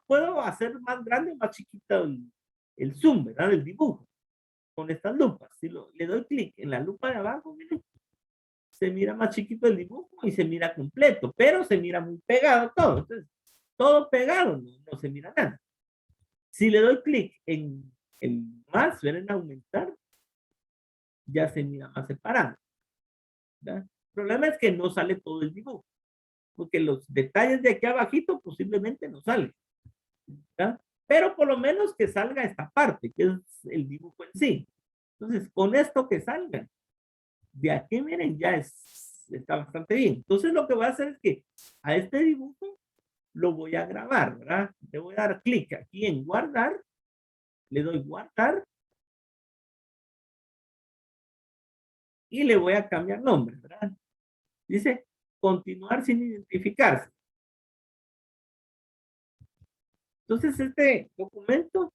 puedo hacer más grande o más chiquito el zoom, ¿verdad? El dibujo, con estas lupas. Si le doy clic en la lupa de abajo, miren, se mira más chiquito el dibujo y se mira completo, pero se mira muy pegado todo. Entonces, todo pegado, no se mira nada. Si le doy clic en más, ver en aumentar, ya se mira más separado, ¿verdad? El problema es que no sale todo el dibujo, porque los detalles de aquí abajito posiblemente no salen, ¿verdad? Pero por lo menos que salga esta parte, que es el dibujo en sí. Entonces, con esto que salga, de aquí, miren, ya está bastante bien. Entonces, lo que voy a hacer es que a este dibujo lo voy a grabar, ¿verdad? Le voy a dar clic aquí en guardar, le doy guardar, y le voy a cambiar nombre, ¿verdad? Dice, continuar sin identificarse. Entonces, este documento,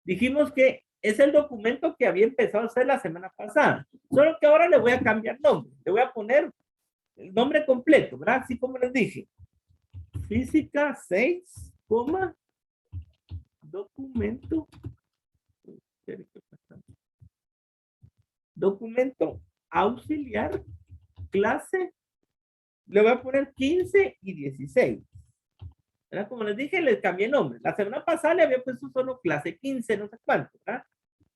dijimos que es el documento que había empezado a hacer la semana pasada. Solo que ahora le voy a cambiar nombre. Le voy a poner el nombre completo, ¿verdad? Así como les dije. Física 6, documento. Documento auxiliar, clase. Le voy a poner 15 y 16. ¿Verdad? Como les dije, les cambié el nombre. La semana pasada le había puesto solo clase 15, no sé cuánto, ¿verdad?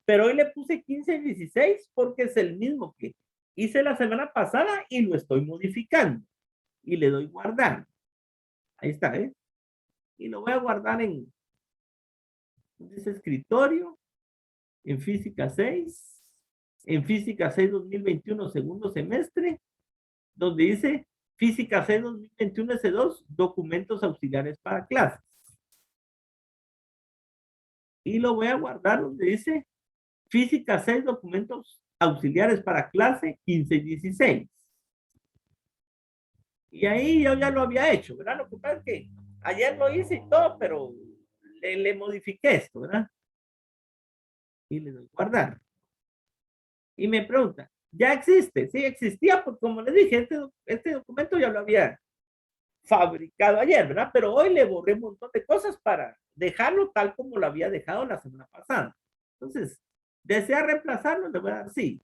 Pero hoy le puse 15 y 16 porque es el mismo que hice la semana pasada y lo estoy modificando. Y le doy guardar. Ahí está, ¿eh? Y lo voy a guardar dice escritorio, en física 6, en física 6 2021, segundo semestre, donde dice física 6 2021 S2, documentos auxiliares para clases. Y lo voy a guardar donde dice física 6, documentos auxiliares para clase 15 y 16. Y ahí yo ya lo había hecho, ¿verdad? Lo que pasa es que ayer lo hice y todo, pero le modifiqué esto, ¿verdad? Y le doy guardar. Y me pregunta, ¿ya existe? Sí, existía, porque como les dije, este documento ya lo había fabricado ayer, ¿verdad? Pero hoy le borré un montón de cosas para dejarlo tal como lo había dejado la semana pasada. Entonces, ¿desea reemplazarlo? Le voy a dar sí.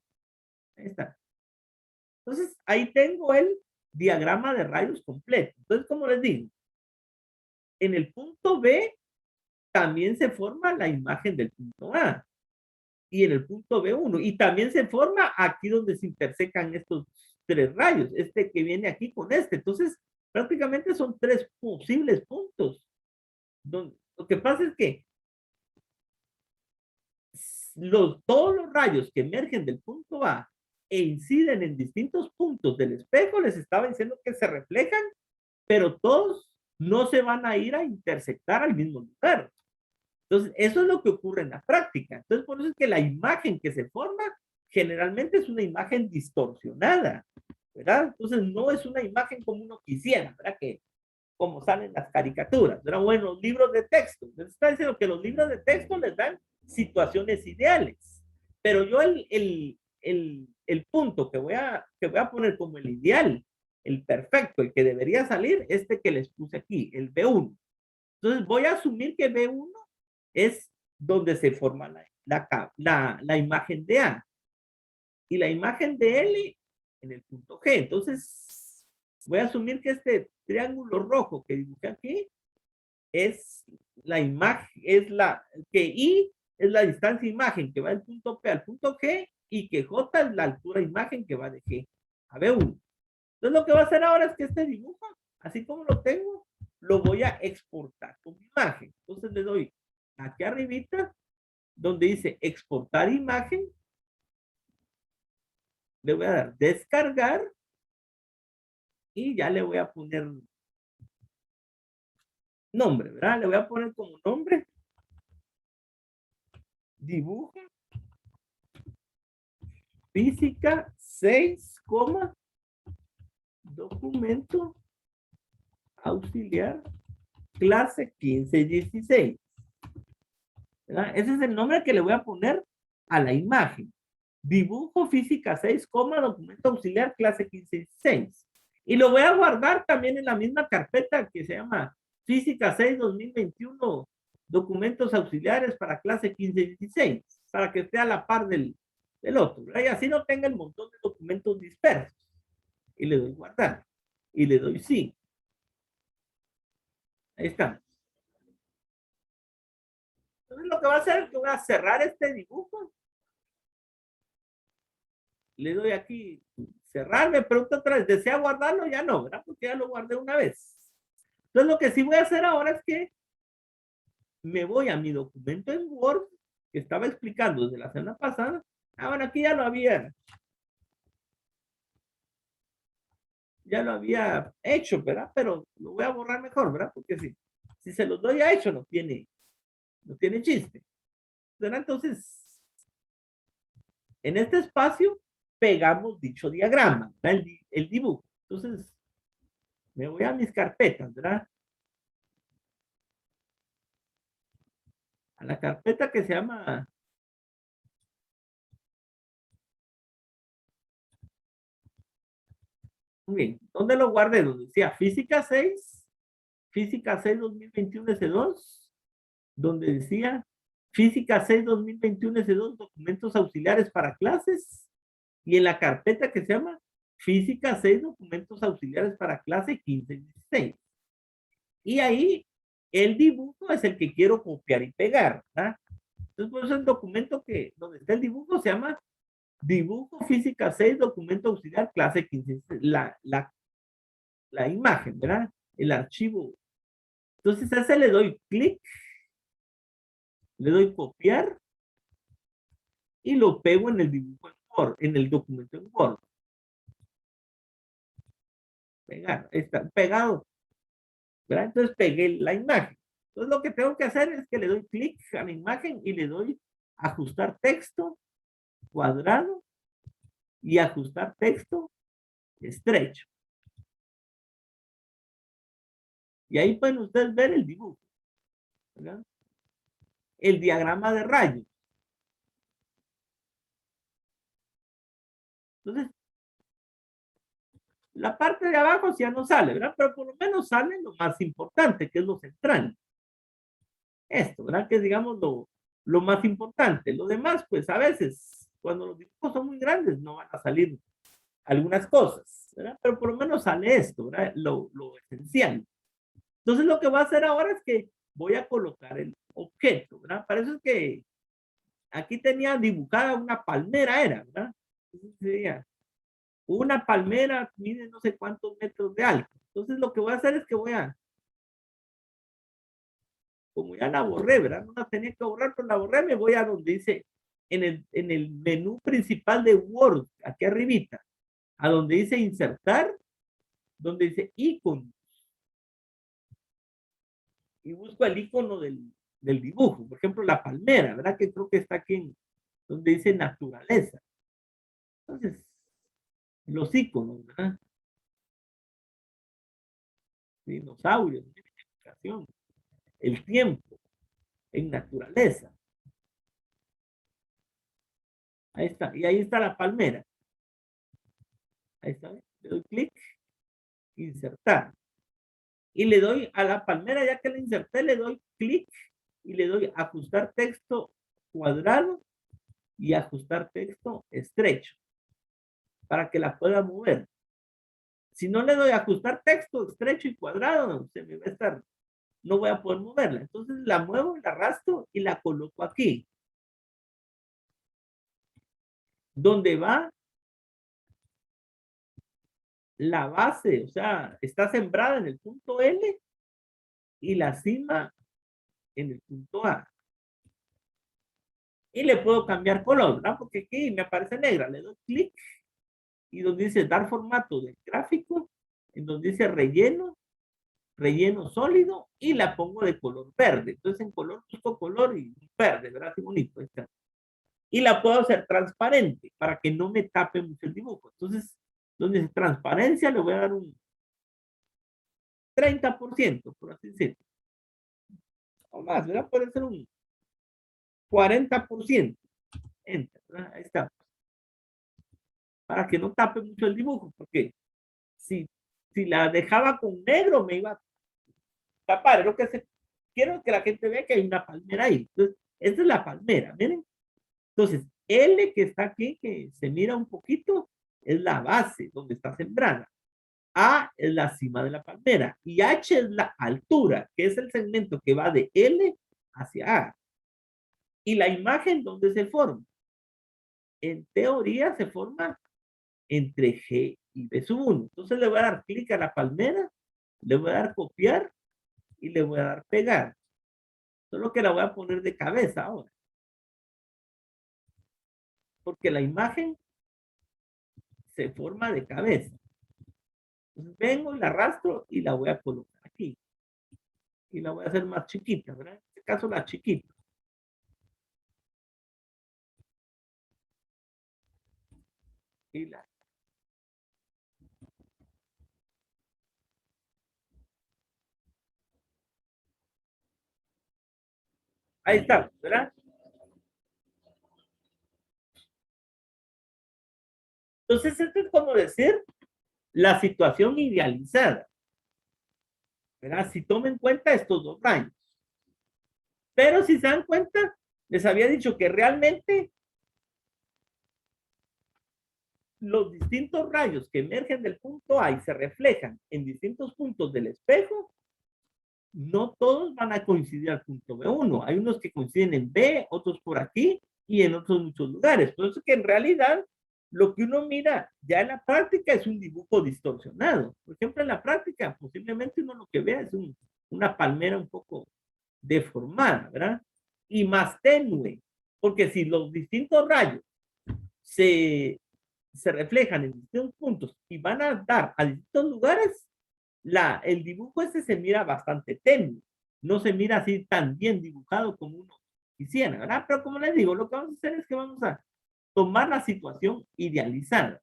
Ahí está. Entonces, ahí tengo el diagrama de rayos completo. Entonces, como les digo, en el punto B también se forma la imagen del punto A. Y en el punto B1. Y también se forma aquí donde se intersecan estos tres rayos. Este que viene aquí con este. Entonces, prácticamente son tres posibles puntos. Lo que pasa es que todos los rayos que emergen del punto A e inciden en distintos puntos del espejo, les estaba diciendo que se reflejan, pero todos no se van a ir a intersectar al mismo lugar. Entonces, eso es lo que ocurre en la práctica. Entonces, por eso es que la imagen que se forma generalmente es una imagen distorsionada, ¿verdad? Entonces, no es una imagen como uno quisiera, ¿verdad? Que como salen las caricaturas, ¿verdad? Bueno, los libros de texto. Les está diciendo que los libros de texto les dan situaciones ideales, pero yo el punto que voy a poner como el ideal, el perfecto, el que debería salir, este que les puse aquí, el B1. Entonces, voy a asumir que B1 es donde se forma la imagen de A y la imagen de L en el punto G. Entonces, voy a asumir que este triángulo rojo que dibujé aquí es la imagen, que I es la distancia imagen que va del punto P al punto G y que J es la altura imagen que va de G a B1. Entonces, lo que va a hacer ahora es que este dibujo, así como lo tengo, lo voy a exportar como imagen. Entonces, le doy aquí arribita donde dice exportar imagen, le voy a dar descargar y ya le voy a poner nombre, ¿verdad? Le voy a poner como nombre dibujo física 6, documento auxiliar clase 1516. ¿Verdad? Ese es el nombre que le voy a poner a la imagen. Dibujo física 6, documento auxiliar clase 1516. Y lo voy a guardar también en la misma carpeta que se llama física 6 2021, documentos auxiliares para clase 1516, para que esté a la par del otro. ¿Verdad? Y así no tenga el montón de documentos dispersos. Y le doy guardar. Y le doy sí. Ahí está. Entonces lo que va a hacer es que voy a cerrar este dibujo. Le doy aquí cerrar, me pregunta otra vez, ¿desea guardarlo? Ya no, ¿verdad? Porque ya lo guardé una vez. Entonces lo que sí voy a hacer ahora es que me voy a mi documento en Word, que estaba explicando desde la semana pasada. Ah, bueno, aquí ya lo había hecho, ¿verdad? Pero lo voy a borrar mejor, ¿verdad? Porque si se los doy a hecho, no tiene chiste. ¿Verdad? Entonces, en este espacio pegamos dicho diagrama, ¿verdad? El dibujo. Entonces, me voy a mis carpetas, ¿verdad? A la carpeta que se llama, muy bien, ¿dónde lo guardé? Donde decía Física 6 2021 S2, donde decía Física 6 2021 S2, documentos auxiliares para clases, y en la carpeta que se llama Física 6, documentos auxiliares para clase 1516. Y ahí el dibujo es el que quiero copiar y pegar, ¿verdad? Entonces, por eso el documento donde está el dibujo se llama Dibujo Física 6, documento auxiliar, clase 15. La imagen, ¿verdad? El archivo. Entonces a ese le doy clic, le doy copiar y lo pego en el dibujo en Word, en el documento en Word. Pegar, está pegado, ¿verdad? Entonces pegué la imagen. Entonces lo que tengo que hacer es que le doy clic a la imagen y le doy ajustar texto, cuadrado y ajustar texto estrecho. Y ahí pueden ustedes ver el dibujo, ¿verdad? El diagrama de rayos. Entonces, la parte de abajo ya no sale, ¿verdad? Pero por lo menos sale lo más importante, que es lo central. Esto, ¿verdad? Que es, digamos, lo más importante. Lo demás, pues a veces, cuando los dibujos son muy grandes, no van a salir algunas cosas, ¿verdad? Pero por lo menos sale esto, ¿verdad? Lo esencial. Entonces, lo que voy a hacer ahora es que voy a colocar el objeto, ¿verdad? Para eso es que aquí tenía dibujada una palmera, era, ¿verdad? Entonces sería una palmera, mide no sé cuántos metros de alto. Entonces, lo que voy a hacer es que como ya la borré, ¿verdad? No la tenía que borrar, pero la borré, me voy a donde dice, en el menú principal de Word, aquí arribita, a donde dice insertar, donde dice icono, y busco el icono del dibujo, por ejemplo, la palmera, ¿verdad? Que creo que está aquí donde dice naturaleza. Entonces, los iconos, ¿verdad? Dinosaurios, el tiempo, en naturaleza. Ahí está, y ahí está la palmera. Ahí está, le doy clic, insertar. Y le doy a la palmera, ya que la inserté, le doy clic y le doy ajustar texto cuadrado y ajustar texto estrecho para que la pueda mover. Si no le doy ajustar texto estrecho y cuadrado, se me va a estar, no voy a poder moverla. Entonces la muevo, la arrastro y la coloco aquí. Donde va la base, o sea, está sembrada en el punto L y la cima en el punto A. Y le puedo cambiar color, ¿verdad? Porque aquí me aparece negra. Le doy clic y donde dice dar formato del gráfico, en donde dice relleno, relleno sólido y la pongo de color verde. Entonces en color busco color y verde, ¿verdad? Así bonito. Está. Y la puedo hacer transparente para que no me tape mucho el dibujo. Entonces, donde dice transparencia le voy a dar un 30%, por así decirlo. O más, ¿verdad? Puede ser un 40%. Enter, ¿verdad? Ahí está. Para que no tape mucho el dibujo, porque si, si la dejaba con negro me iba a tapar. Es lo que quiero que la gente vea que hay una palmera ahí. Entonces, esta es la palmera, miren. Entonces, L que está aquí, que se mira un poquito, es la base donde está sembrada. A es la cima de la palmera y H es la altura, que es el segmento que va de L hacia A. Y la imagen, ¿dónde se forma? En teoría se forma entre G y B sub 1. Entonces le voy a dar clic a la palmera, le voy a dar copiar y le voy a dar pegar. Solo que la voy a poner de cabeza ahora. Porque la imagen se forma de cabeza. Entonces vengo y la arrastro y la voy a colocar aquí. Y la voy a hacer más chiquita, ¿verdad? En este caso la chiquita. Y la... Ahí está, ¿verdad? Entonces, esto es como decir la situación idealizada, ¿verdad? Si tomen en cuenta estos dos rayos. Pero si se dan cuenta, les había dicho que realmente los distintos rayos que emergen del punto A y se reflejan en distintos puntos del espejo, no todos van a coincidir al punto B1. Hay unos que coinciden en B, otros por aquí y en otros muchos lugares. Por eso que en realidad lo que uno mira ya en la práctica es un dibujo distorsionado. Por ejemplo, en la práctica posiblemente uno lo que vea es una palmera un poco deformada, ¿verdad? Y más tenue, porque si los distintos rayos se, se reflejan en distintos puntos y van a dar a distintos lugares, el dibujo ese se mira bastante tenue, no se mira así tan bien dibujado como uno quisiera, ¿verdad? Pero como les digo, lo que vamos a hacer es que vamos a tomar la situación idealizada.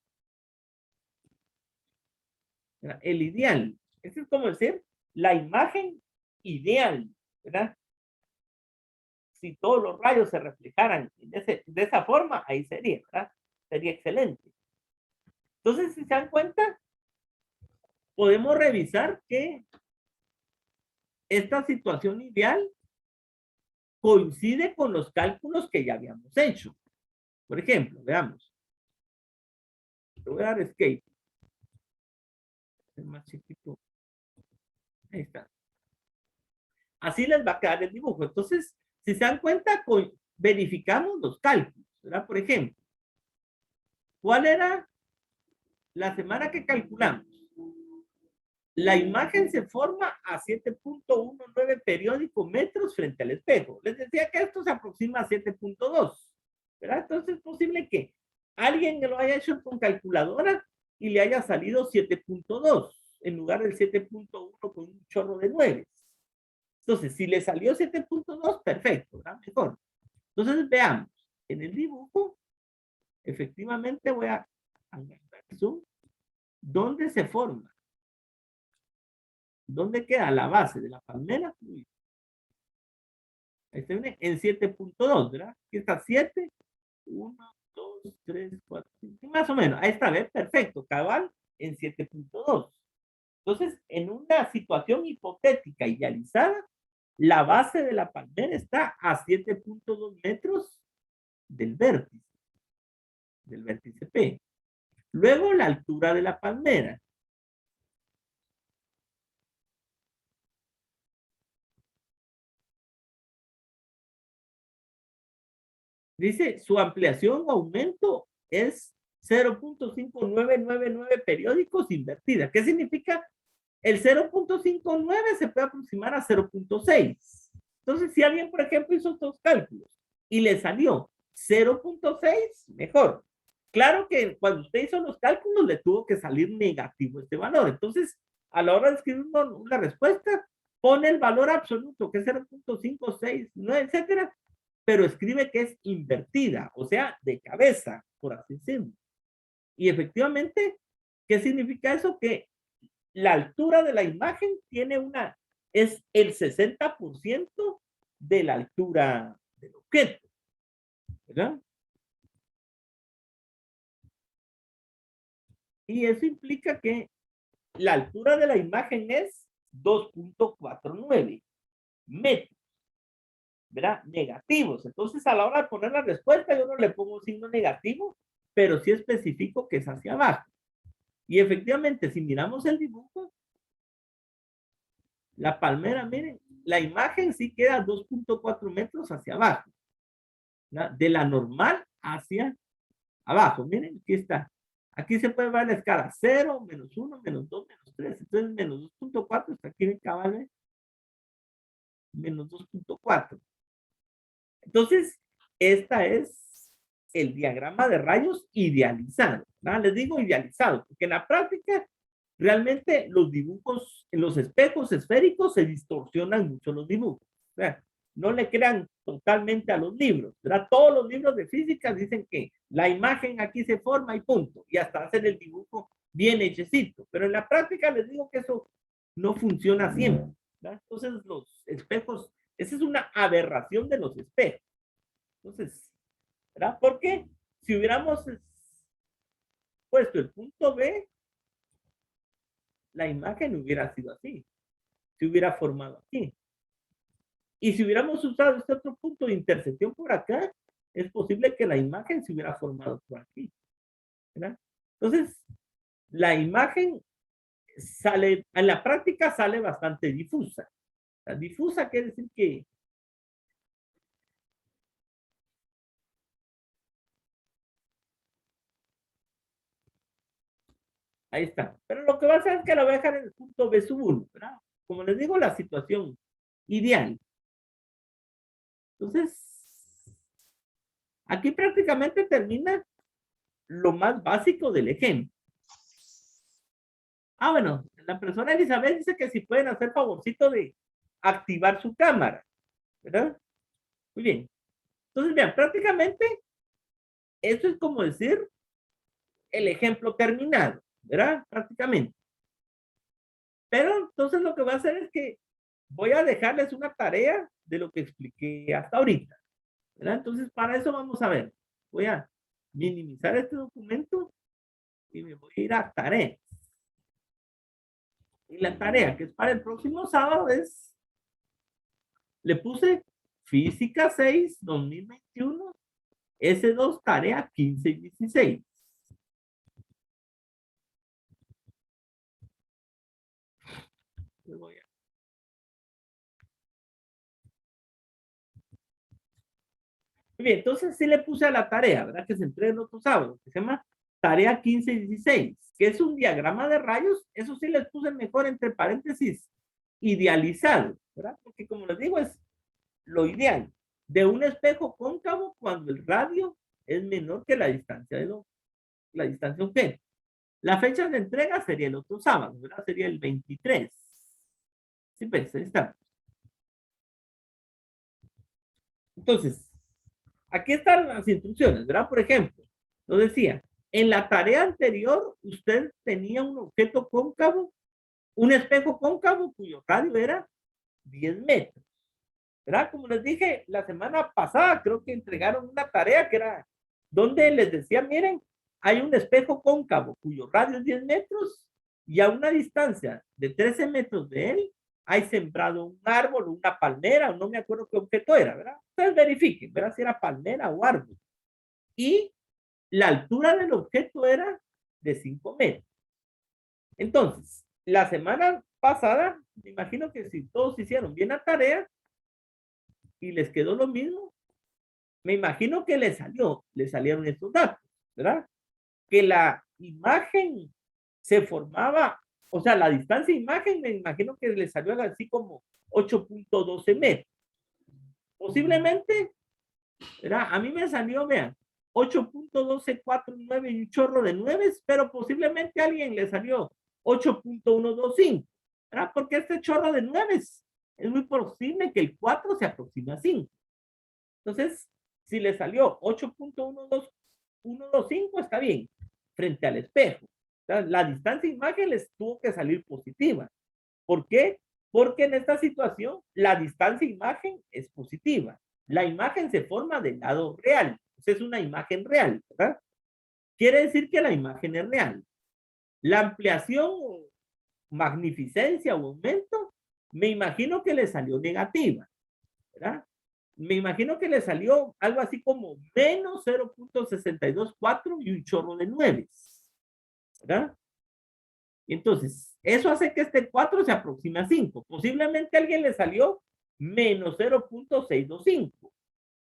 ¿Verdad? El ideal, eso es como decir la imagen ideal, ¿verdad? Si todos los rayos se reflejaran de esa forma, ahí sería, ¿verdad? Sería excelente. Entonces, si se dan cuenta, podemos revisar que esta situación ideal coincide con los cálculos que ya habíamos hecho. Por ejemplo, veamos. Le voy a dar escape. Es más chiquito. Ahí está. Así les va a quedar el dibujo. Entonces, si se dan cuenta, verificamos los cálculos, ¿verdad? Por ejemplo, ¿cuál era la semana que calculamos? La imagen se forma a 7.19 periódico metros frente al espejo. Les decía que esto se aproxima a 7.2, ¿verdad? Entonces es posible que alguien lo haya hecho con calculadora y le haya salido 7.2 en lugar del 7.1 con un chorro de 9. Entonces, si le salió 7.2, perfecto, ¿verdad? Mejor. Entonces, veamos. En el dibujo, efectivamente voy a agarrar zoom. ¿Dónde se forma? ¿Dónde queda la base de la palmera? Ahí se viene en 7.2, ¿verdad? Aquí está 7, 1, 2, 3, 4, 5, más o menos. Ahí está, ¿ves? Perfecto, cabal en 7.2. Entonces, en una situación hipotética idealizada, la base de la palmera está a 7.2 metros del vértice P. Luego, la altura de la palmera. Dice, su ampliación o aumento es 0.5999 periódicos invertida. ¿Qué significa? El 0.59 se puede aproximar a 0.6. Entonces, si alguien, por ejemplo, hizo estos cálculos y le salió 0.6, mejor. Claro que cuando usted hizo los cálculos le tuvo que salir negativo este valor. Entonces, a la hora de escribir una respuesta, pone el valor absoluto, que es 0.569, etcétera, pero escribe que es invertida, o sea, de cabeza, por así decirlo. Y efectivamente, ¿qué significa eso? Que la altura de la imagen es el 60% de la altura del objeto, ¿verdad? Y eso implica que la altura de la imagen es 2.49 metros, ¿verdad? Negativos. Entonces, a la hora de poner la respuesta, yo no le pongo un signo negativo, pero sí especifico que es hacia abajo. Y efectivamente, si miramos el dibujo, la palmera, miren, la imagen sí queda 2.4 metros hacia abajo, ¿verdad? De la normal hacia abajo. Miren, aquí está. Aquí se puede ver la escala 0, menos 1, menos 2, menos 3. Entonces, menos 2.4 está aquí en cabal, menos 2.4. Entonces, esta es el diagrama de rayos idealizado. ¿No? Les digo idealizado, porque en la práctica realmente los dibujos en los espejos esféricos se distorsionan mucho los dibujos. O sea, no le crean totalmente a los libros, ¿verdad? Todos los libros de física dicen que la imagen aquí se forma y punto, y hasta hacen el dibujo bien hechecito, pero en la práctica les digo que eso no funciona siempre, ¿verdad? Entonces los espejos, esa es una aberración de los espejos. Entonces, ¿verdad? Porque si hubiéramos puesto el punto B, la imagen hubiera sido así, se hubiera formado aquí. Y si hubiéramos usado este otro punto de intersección por acá, es posible que la imagen se hubiera formado por aquí, ¿verdad? Entonces, la imagen sale, en la práctica sale bastante difusa. La difusa quiere decir que ahí está. Pero lo que va a hacer es que la voy a dejar en el punto B sub 1, ¿verdad? Como les digo, la situación ideal. Entonces, aquí prácticamente termina lo más básico del ejemplo. Ah, bueno, la persona Elizabeth dice que si pueden hacer favorcito de activar su cámara, ¿verdad? Muy bien. Entonces, vean, prácticamente eso es como decir el ejemplo terminado, ¿verdad? Prácticamente. Pero entonces lo que voy a hacer es que voy a dejarles una tarea de lo que expliqué hasta ahorita, ¿verdad? Entonces, para eso vamos a ver. Voy a minimizar este documento y me voy a ir a tareas. Y la tarea que es para el próximo sábado es, le puse Física 6, 2021, S2, tarea 15 y 16. Muy bien, entonces sí le puse a la tarea, ¿verdad? Que se entrega el otro sábado, que se llama tarea 15 y 16, que es un diagrama de rayos. Eso sí les puse mejor entre paréntesis, idealizado, ¿verdad? Porque como les digo, es lo ideal de un espejo cóncavo cuando el radio es menor que la distancia la distancia objeto. La fecha de entrega sería el otro sábado, ¿verdad? Sería el 23. Sí, pues, ahí está. Entonces, aquí están las instrucciones, ¿verdad? Por ejemplo, lo decía, en la tarea anterior usted tenía un objeto cóncavo, un espejo cóncavo cuyo radio era 10 metros, ¿verdad? Como les dije, la semana pasada creo que entregaron una tarea que era donde les decía, miren, hay un espejo cóncavo cuyo radio es 10 metros y a una distancia de 13 metros de él hay sembrado un árbol, una palmera, o no me acuerdo qué objeto era, ¿verdad? Ustedes verifiquen, ¿verdad? Si era palmera o árbol. Y la altura del objeto era de 5 metros. Entonces, la semana pasada, me imagino que si todos hicieron bien la tarea y les quedó lo mismo, me imagino que le salieron estos datos, ¿verdad? Que la imagen se formaba, o sea, la distancia de imagen, me imagino que le salió así como 8.12 metros. Posiblemente ¿verdad? A mí me salió, vean, 8.1249 y un chorro de 9, pero posiblemente a alguien le salió 8.125, ¿verdad? Porque este chorro de 9 es muy posible que el 4 se aproxime a 5. Entonces, si le salió 8.125, está bien, frente al espejo. La distancia de imagen les tuvo que salir positiva. ¿Por qué? Porque en esta situación la distancia imagen es positiva. La imagen se forma del lado real. Es una imagen real, ¿verdad? Quiere decir que la imagen es real. La ampliación, magnificencia o aumento, me imagino que le salió negativa, ¿verdad? Me imagino que le salió algo así como menos 0.624 y un chorro de 9, ¿verdad? Y entonces, eso hace que este 4 se aproxime a 5. Posiblemente a alguien le salió menos 0.625,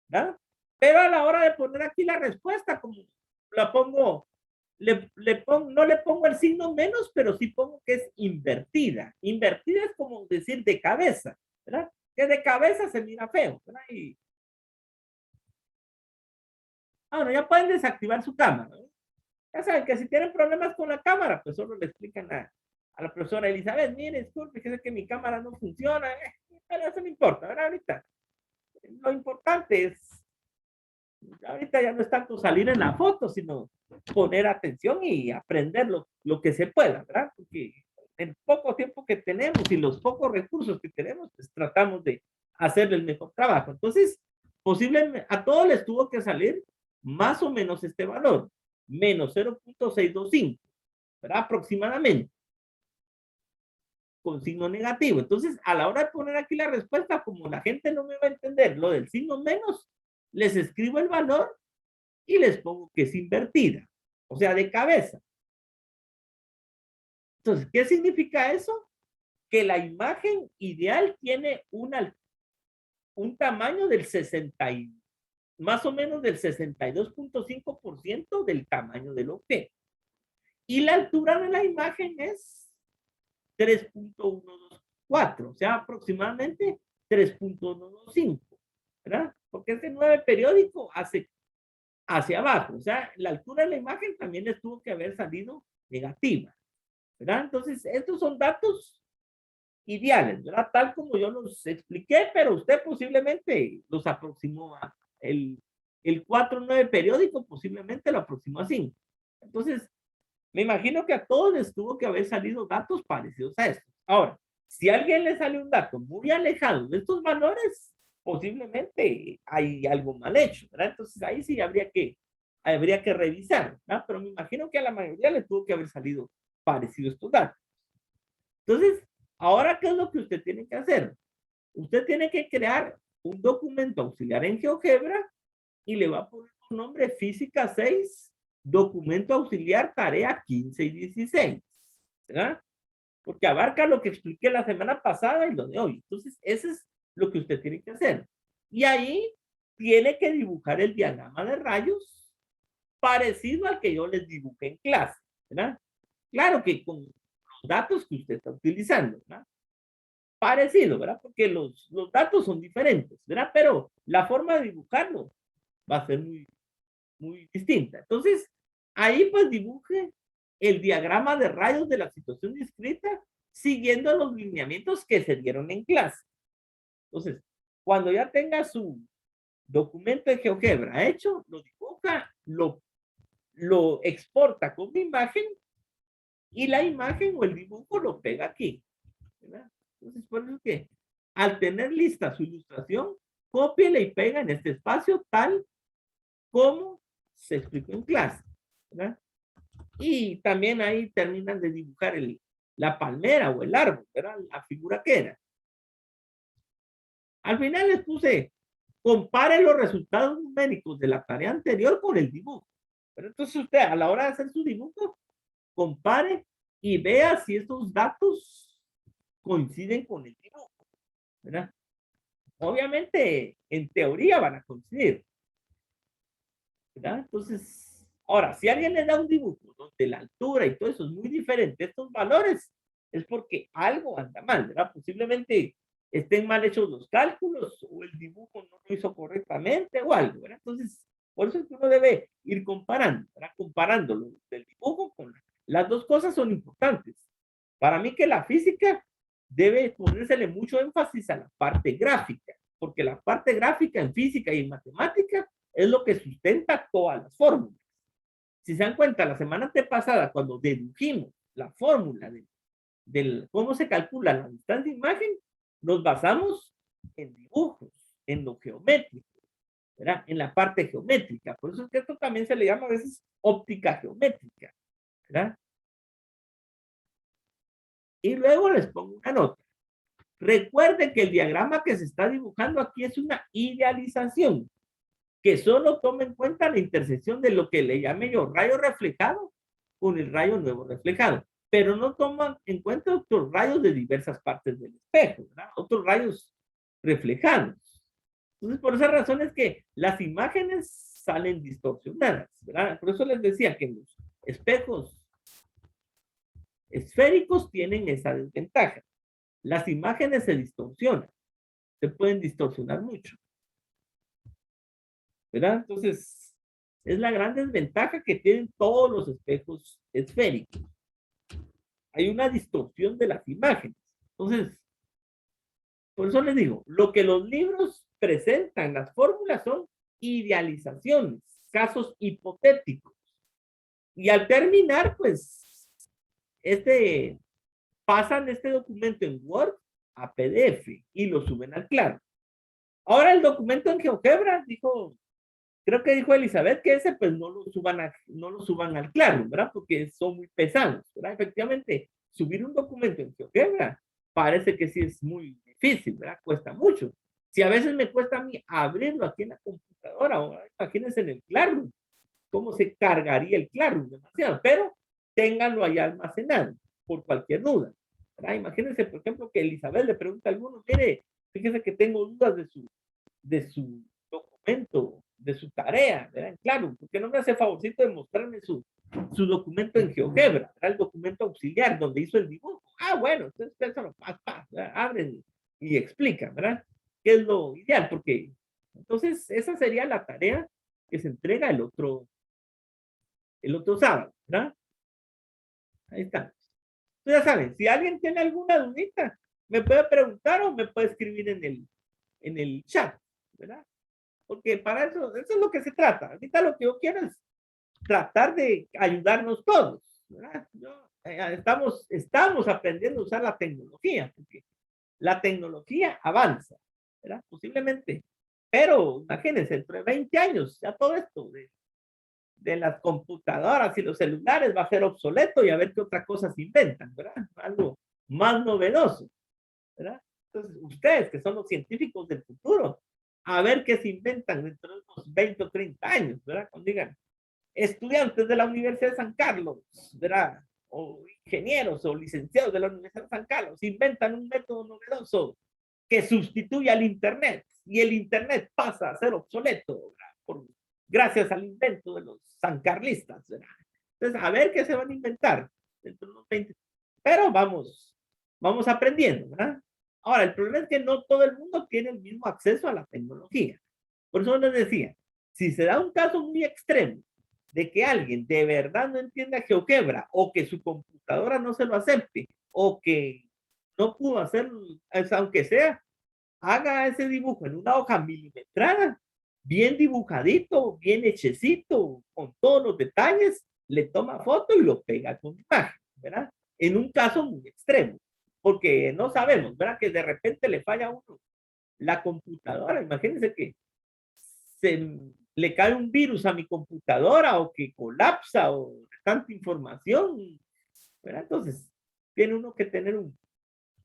¿verdad? Pero a la hora de poner aquí la respuesta, como la pongo, no le pongo el signo menos, pero sí pongo que es invertida. Invertida es como decir de cabeza, ¿verdad? Que de cabeza se mira feo, ¿verdad? Bueno, ya pueden desactivar su cámara, ¿no? Ya saben que si tienen problemas con la cámara, pues solo le explican a la profesora Elizabeth, mire, disculpe, que sé que mi cámara no funciona, pero eso no importa, ¿verdad? Ahorita, lo importante es, ahorita ya no es tanto salir en la foto, sino poner atención y aprender lo que se pueda, ¿verdad? Porque en poco tiempo que tenemos y los pocos recursos que tenemos, pues tratamos de hacer el mejor trabajo. Entonces, posiblemente a todos les tuvo que salir más o menos este valor, menos 0.625, ¿verdad? Aproximadamente, con signo negativo. Entonces, a la hora de poner aquí la respuesta, como la gente no me va a entender lo del signo menos, les escribo el valor y les pongo que es invertida, o sea, de cabeza. Entonces, ¿qué significa eso? Que la imagen ideal tiene un tamaño del 60 y más o menos del 62.5% del tamaño del objeto. Y la altura de la imagen es 3.124, o sea, aproximadamente 3.125, ¿verdad? Porque este 9 periódico hacia abajo, o sea, la altura de la imagen también les tuvo que haber salido negativa, ¿verdad? Entonces, estos son datos ideales, ¿verdad? Tal como yo los expliqué, pero usted posiblemente los aproximó a el 4-9 periódico, posiblemente lo aproximó a 5. Entonces, me imagino que a todos les tuvo que haber salido datos parecidos a estos. Ahora, si a alguien le sale un dato muy alejado de estos valores, posiblemente hay algo mal hecho, ¿verdad? Entonces ahí sí habría que revisar, ¿verdad? Pero me imagino que a la mayoría le tuvo que haber salido parecidos estos datos. Entonces, ahora, ¿qué es lo que usted tiene que hacer? Usted tiene que crear un documento auxiliar en GeoGebra y le va a poner un nombre Física 6, documento auxiliar tarea 15 y 16, ¿verdad? Porque abarca lo que expliqué la semana pasada y lo de hoy. Entonces, eso es lo que usted tiene que hacer. Y ahí tiene que dibujar el diagrama de rayos parecido al que yo les dibujé en clase, ¿verdad? Claro que con los datos que usted está utilizando, ¿verdad? Parecido, ¿verdad? Porque los datos son diferentes, ¿verdad? Pero la forma de dibujarlo va a ser muy distinta. Entonces, ahí pues dibuje el diagrama de rayos de la situación descrita siguiendo los lineamientos que se dieron en clase. Entonces, cuando ya tenga su documento de GeoGebra hecho, lo dibuja, lo exporta con una imagen y la imagen o el dibujo lo pega aquí, ¿verdad? Entonces, por eso que al tener lista su ilustración, cópiela y pega en este espacio tal como se explicó en clase, ¿verdad? Y también ahí terminan de dibujar la palmera o el árbol, ¿verdad? La figura que era. Al final les puse, compare los resultados numéricos de la tarea anterior con el dibujo. Pero entonces usted a la hora de hacer su dibujo, compare y vea si estos datos coinciden con el dibujo, ¿verdad? Obviamente, en teoría van a coincidir, ¿verdad? Entonces, ahora, si alguien le da un dibujo donde la altura y todo eso es muy diferente, estos valores, es porque algo anda mal, ¿verdad? Posiblemente estén mal hechos los cálculos o el dibujo no lo hizo correctamente o algo, ¿verdad? Entonces, por eso es que uno debe ir comparando, ¿verdad? Comparándolo del dibujo con las dos cosas son importantes. Para mí que la física debe ponérsele mucho énfasis a la parte gráfica, porque la parte gráfica en física y en matemática es lo que sustenta todas las fórmulas. Si se dan cuenta, la semana antepasada, cuando dedujimos la fórmula del cómo se calcula la distancia de imagen, nos basamos en dibujos, en lo geométrico, ¿verdad? En la parte geométrica. Por eso es que esto también se le llama a veces óptica geométrica, ¿verdad? Y luego les pongo una nota. Recuerden que el diagrama que se está dibujando aquí es una idealización, que solo toma en cuenta la intersección de lo que le llamé yo rayo reflejado con el rayo nuevo reflejado, pero no toman en cuenta otros rayos de diversas partes del espejo, ¿verdad? Otros rayos reflejados. Entonces, por esa razón es que las imágenes salen distorsionadas, ¿verdad? Por eso les decía que los espejos esféricos tienen esa desventaja. Las imágenes se distorsionan, se pueden distorsionar mucho, ¿verdad? Entonces, es la gran desventaja que tienen todos los espejos esféricos. Hay una distorsión de las imágenes. Entonces, por eso les digo, lo que los libros presentan, las fórmulas son idealizaciones, casos hipotéticos. Y al terminar, pues, pasan este documento en Word a PDF y lo suben al Claro. Ahora el documento en GeoGebra, creo que dijo Elizabeth que ese pues no lo suban al Claro, ¿verdad? Porque son muy pesados, ¿verdad? Efectivamente, subir un documento en GeoGebra parece que sí es muy difícil, ¿verdad? Cuesta mucho. Si a veces me cuesta a mí abrirlo aquí en la computadora, o imagínense en el Claro, cómo se cargaría el Claro, demasiado, pero ténganlo allá almacenado por cualquier duda, ¿verdad? Imagínense, por ejemplo, que Elizabeth le pregunta a alguno, mire, fíjese que tengo dudas de su documento, de su tarea, ¿verdad? Claro, porque no me hace favorcito de mostrarme su documento en GeoGebra, ¿verdad? El documento auxiliar donde hizo el dibujo. Ah, bueno, entonces eso abren y explican, ¿verdad? ¿Qué es lo ideal? Porque entonces esa sería la tarea que se entrega el otro sábado, ¿verdad? Ahí está. Entonces ya saben, si alguien tiene alguna dudita, me puede preguntar o me puede escribir en el chat, ¿verdad? Porque para eso es lo que se trata. Ahorita lo que yo quiero es tratar de ayudarnos todos, ¿verdad? Estamos aprendiendo a usar la tecnología, porque la tecnología avanza, ¿verdad? Posiblemente. Pero imagínense, entre 20 años, ya todo esto de las computadoras y los celulares va a ser obsoleto y a ver qué otra cosa se inventan, ¿verdad? Algo más novedoso, ¿verdad? Entonces, ustedes que son los científicos del futuro, a ver qué se inventan dentro de unos 20 o 30 años, ¿verdad? Cuando digan, estudiantes de la Universidad de San Carlos, ¿verdad? O ingenieros o licenciados de la Universidad de San Carlos, inventan un método novedoso que sustituye al Internet y el Internet pasa a ser obsoleto, gracias al invento de los sancarlistas, ¿verdad? Entonces, a ver qué se van a inventar dentro de unos 20. Pero vamos aprendiendo, ¿verdad? Ahora, el problema es que no todo el mundo tiene el mismo acceso a la tecnología. Por eso les decía, si se da un caso muy extremo de que alguien de verdad no entienda GeoGebra o que su computadora no se lo acepte o que no pudo hacer, aunque sea, haga ese dibujo en una hoja milimetrada, bien dibujadito, bien hechecito, con todos los detalles, le toma foto y lo pega con imagen, ¿verdad? En un caso muy extremo, porque no sabemos, ¿verdad? Que de repente le falla a uno la computadora, imagínense que se le cae un virus a mi computadora o que colapsa o tanta información, ¿verdad? Entonces, tiene uno que tener un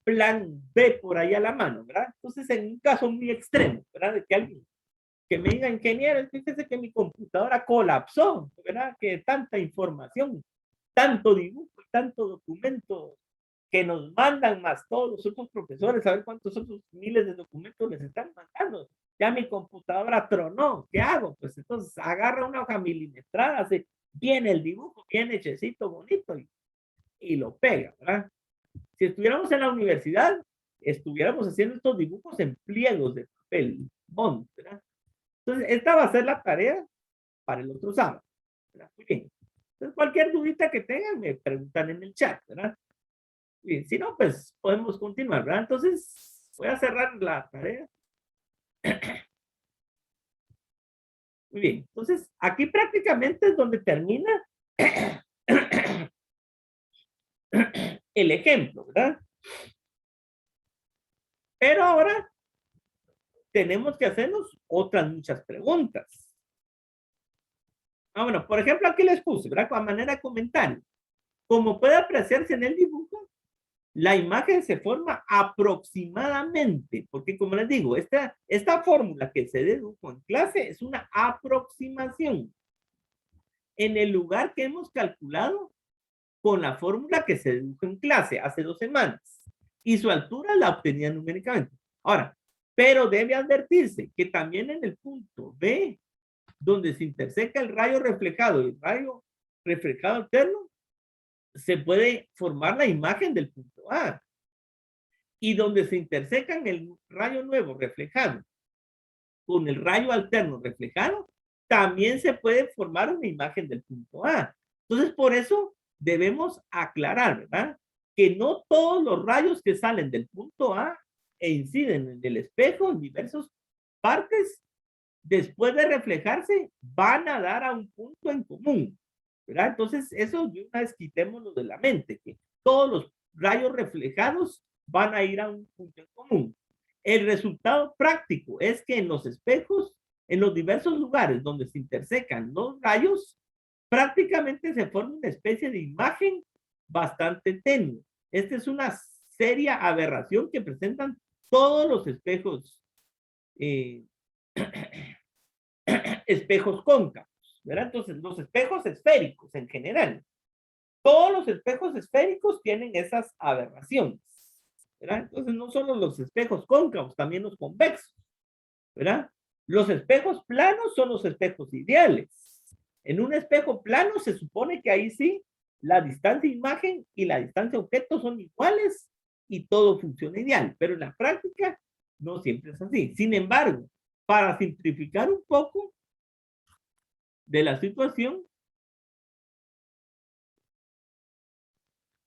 plan B por ahí a la mano, ¿verdad? Entonces, en un caso muy extremo, ¿verdad? De que alguien que me diga, ingeniero, fíjese que mi computadora colapsó, ¿verdad? Que tanta información, tanto dibujo, tanto documento que nos mandan más todos los otros profesores, a ver cuántos otros miles de documentos les están mandando. Ya mi computadora tronó, ¿qué hago? Pues entonces agarra una hoja milimetrada, hace bien el dibujo, bien hechecito, bonito, y lo pega, ¿verdad? Si estuviéramos en la universidad, estuviéramos haciendo estos dibujos en pliegos de papel bond, ¿verdad? Entonces, esta va a ser la tarea para el otro sábado, ¿verdad? Muy bien. Entonces, cualquier dudita que tengan, me preguntan en el chat, ¿verdad? Bien, si no, pues podemos continuar, ¿verdad? Entonces, voy a cerrar la tarea. Muy bien, entonces, aquí prácticamente es donde termina el ejemplo, ¿verdad? Pero ahora tenemos que hacernos otras muchas preguntas. Bueno, por ejemplo, aquí les puse, ¿verdad? A manera de comentario. Como puede apreciarse en el dibujo, la imagen se forma aproximadamente, porque como les digo, esta fórmula que se dedujo en clase es una aproximación en el lugar que hemos calculado con la fórmula que se dedujo en clase hace 2 semanas. Y su altura la obtenía numéricamente. Ahora, pero debe advertirse que también en el punto B, donde se interseca el rayo reflejado y el rayo reflejado alterno, se puede formar la imagen del punto A. Y donde se intersecan el rayo nuevo reflejado con el rayo alterno reflejado, también se puede formar una imagen del punto A. Entonces, por eso debemos aclarar, ¿verdad? Que no todos los rayos que salen del punto A e inciden en el espejo en diversas partes, después de reflejarse, van a dar a un punto en común, ¿verdad? Entonces, eso de una vez quitémoslo de la mente, que todos los rayos reflejados van a ir a un punto en común. El resultado práctico es que en los espejos, en los diversos lugares donde se intersecan los rayos, prácticamente se forma una especie de imagen bastante tenue. Esta es una seria aberración que presentan todos los espejos, espejos cóncavos, ¿verdad? Entonces, los espejos esféricos en general, todos los espejos esféricos tienen esas aberraciones, ¿verdad? Entonces, no solo los espejos cóncavos, también los convexos, ¿verdad? Los espejos planos son los espejos ideales. En un espejo plano se supone que ahí sí la distancia imagen y la distancia objeto son iguales y todo funciona ideal, pero en la práctica no siempre es así. Sin embargo, para simplificar un poco de la situación,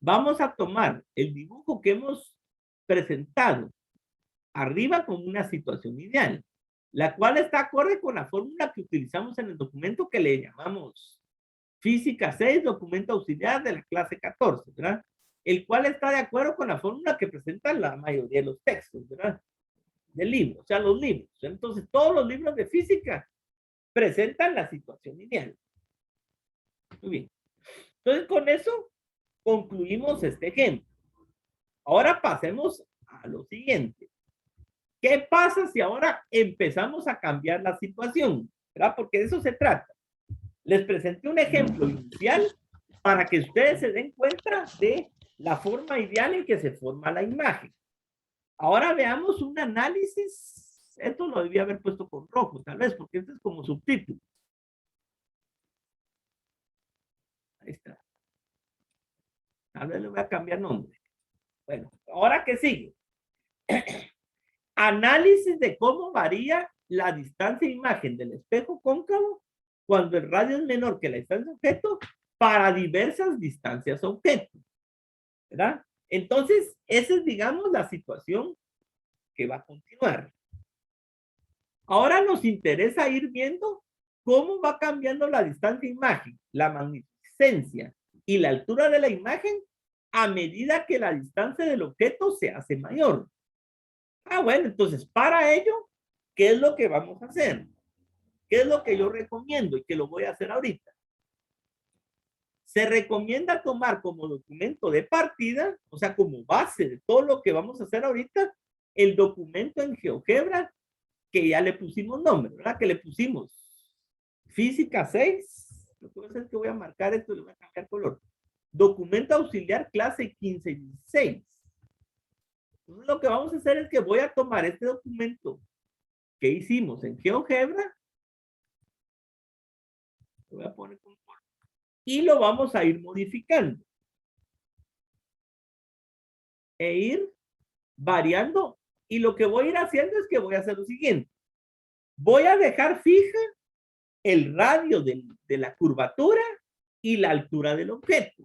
vamos a tomar el dibujo que hemos presentado arriba como una situación ideal, la cual está acorde con la fórmula que utilizamos en el documento que le llamamos Física 6, documento auxiliar de la clase 14, ¿verdad? El cual está de acuerdo con la fórmula que presentan la mayoría de los textos, ¿verdad? Del libro, o sea, los libros. Entonces, todos los libros de física presentan la situación ideal. Muy bien. Entonces, con eso concluimos este ejemplo. Ahora pasemos a lo siguiente. ¿Qué pasa si ahora empezamos a cambiar la situación? ¿Verdad? Porque de eso se trata. Les presenté un ejemplo inicial para que ustedes se den cuenta de la forma ideal en que se forma la imagen. Ahora veamos un análisis. Esto lo debía haber puesto con rojo, tal vez, porque este es como subtítulo. Ahí está. Tal vez le voy a cambiar nombre. Bueno, ahora que sigue. Análisis de cómo varía la distancia de imagen del espejo cóncavo cuando el radio es menor que la distancia objeto para diversas distancias objeto, ¿verdad? Entonces, esa es, digamos, la situación que va a continuar. Ahora nos interesa ir viendo cómo va cambiando la distancia de imagen, la magnificencia y la altura de la imagen a medida que la distancia del objeto se hace mayor. Bueno, entonces para ello, ¿qué es lo que vamos a hacer? ¿Qué es lo que yo recomiendo y que lo voy a hacer ahorita? Se recomienda tomar como documento de partida, o sea, como base de todo lo que vamos a hacer ahorita, el documento en GeoGebra que ya le pusimos nombre, ¿verdad? Que le pusimos Física 6. Lo que voy a hacer es que voy a marcar esto y le voy a cambiar color. Documento auxiliar clase 15 y 16. Entonces, lo que vamos a hacer es que voy a tomar este documento que hicimos en GeoGebra, lo voy a poner con color, y lo vamos a ir modificando. E ir variando, y lo que voy a ir haciendo es que voy a hacer lo siguiente. Voy a dejar fija el radio de la curvatura y la altura del objeto.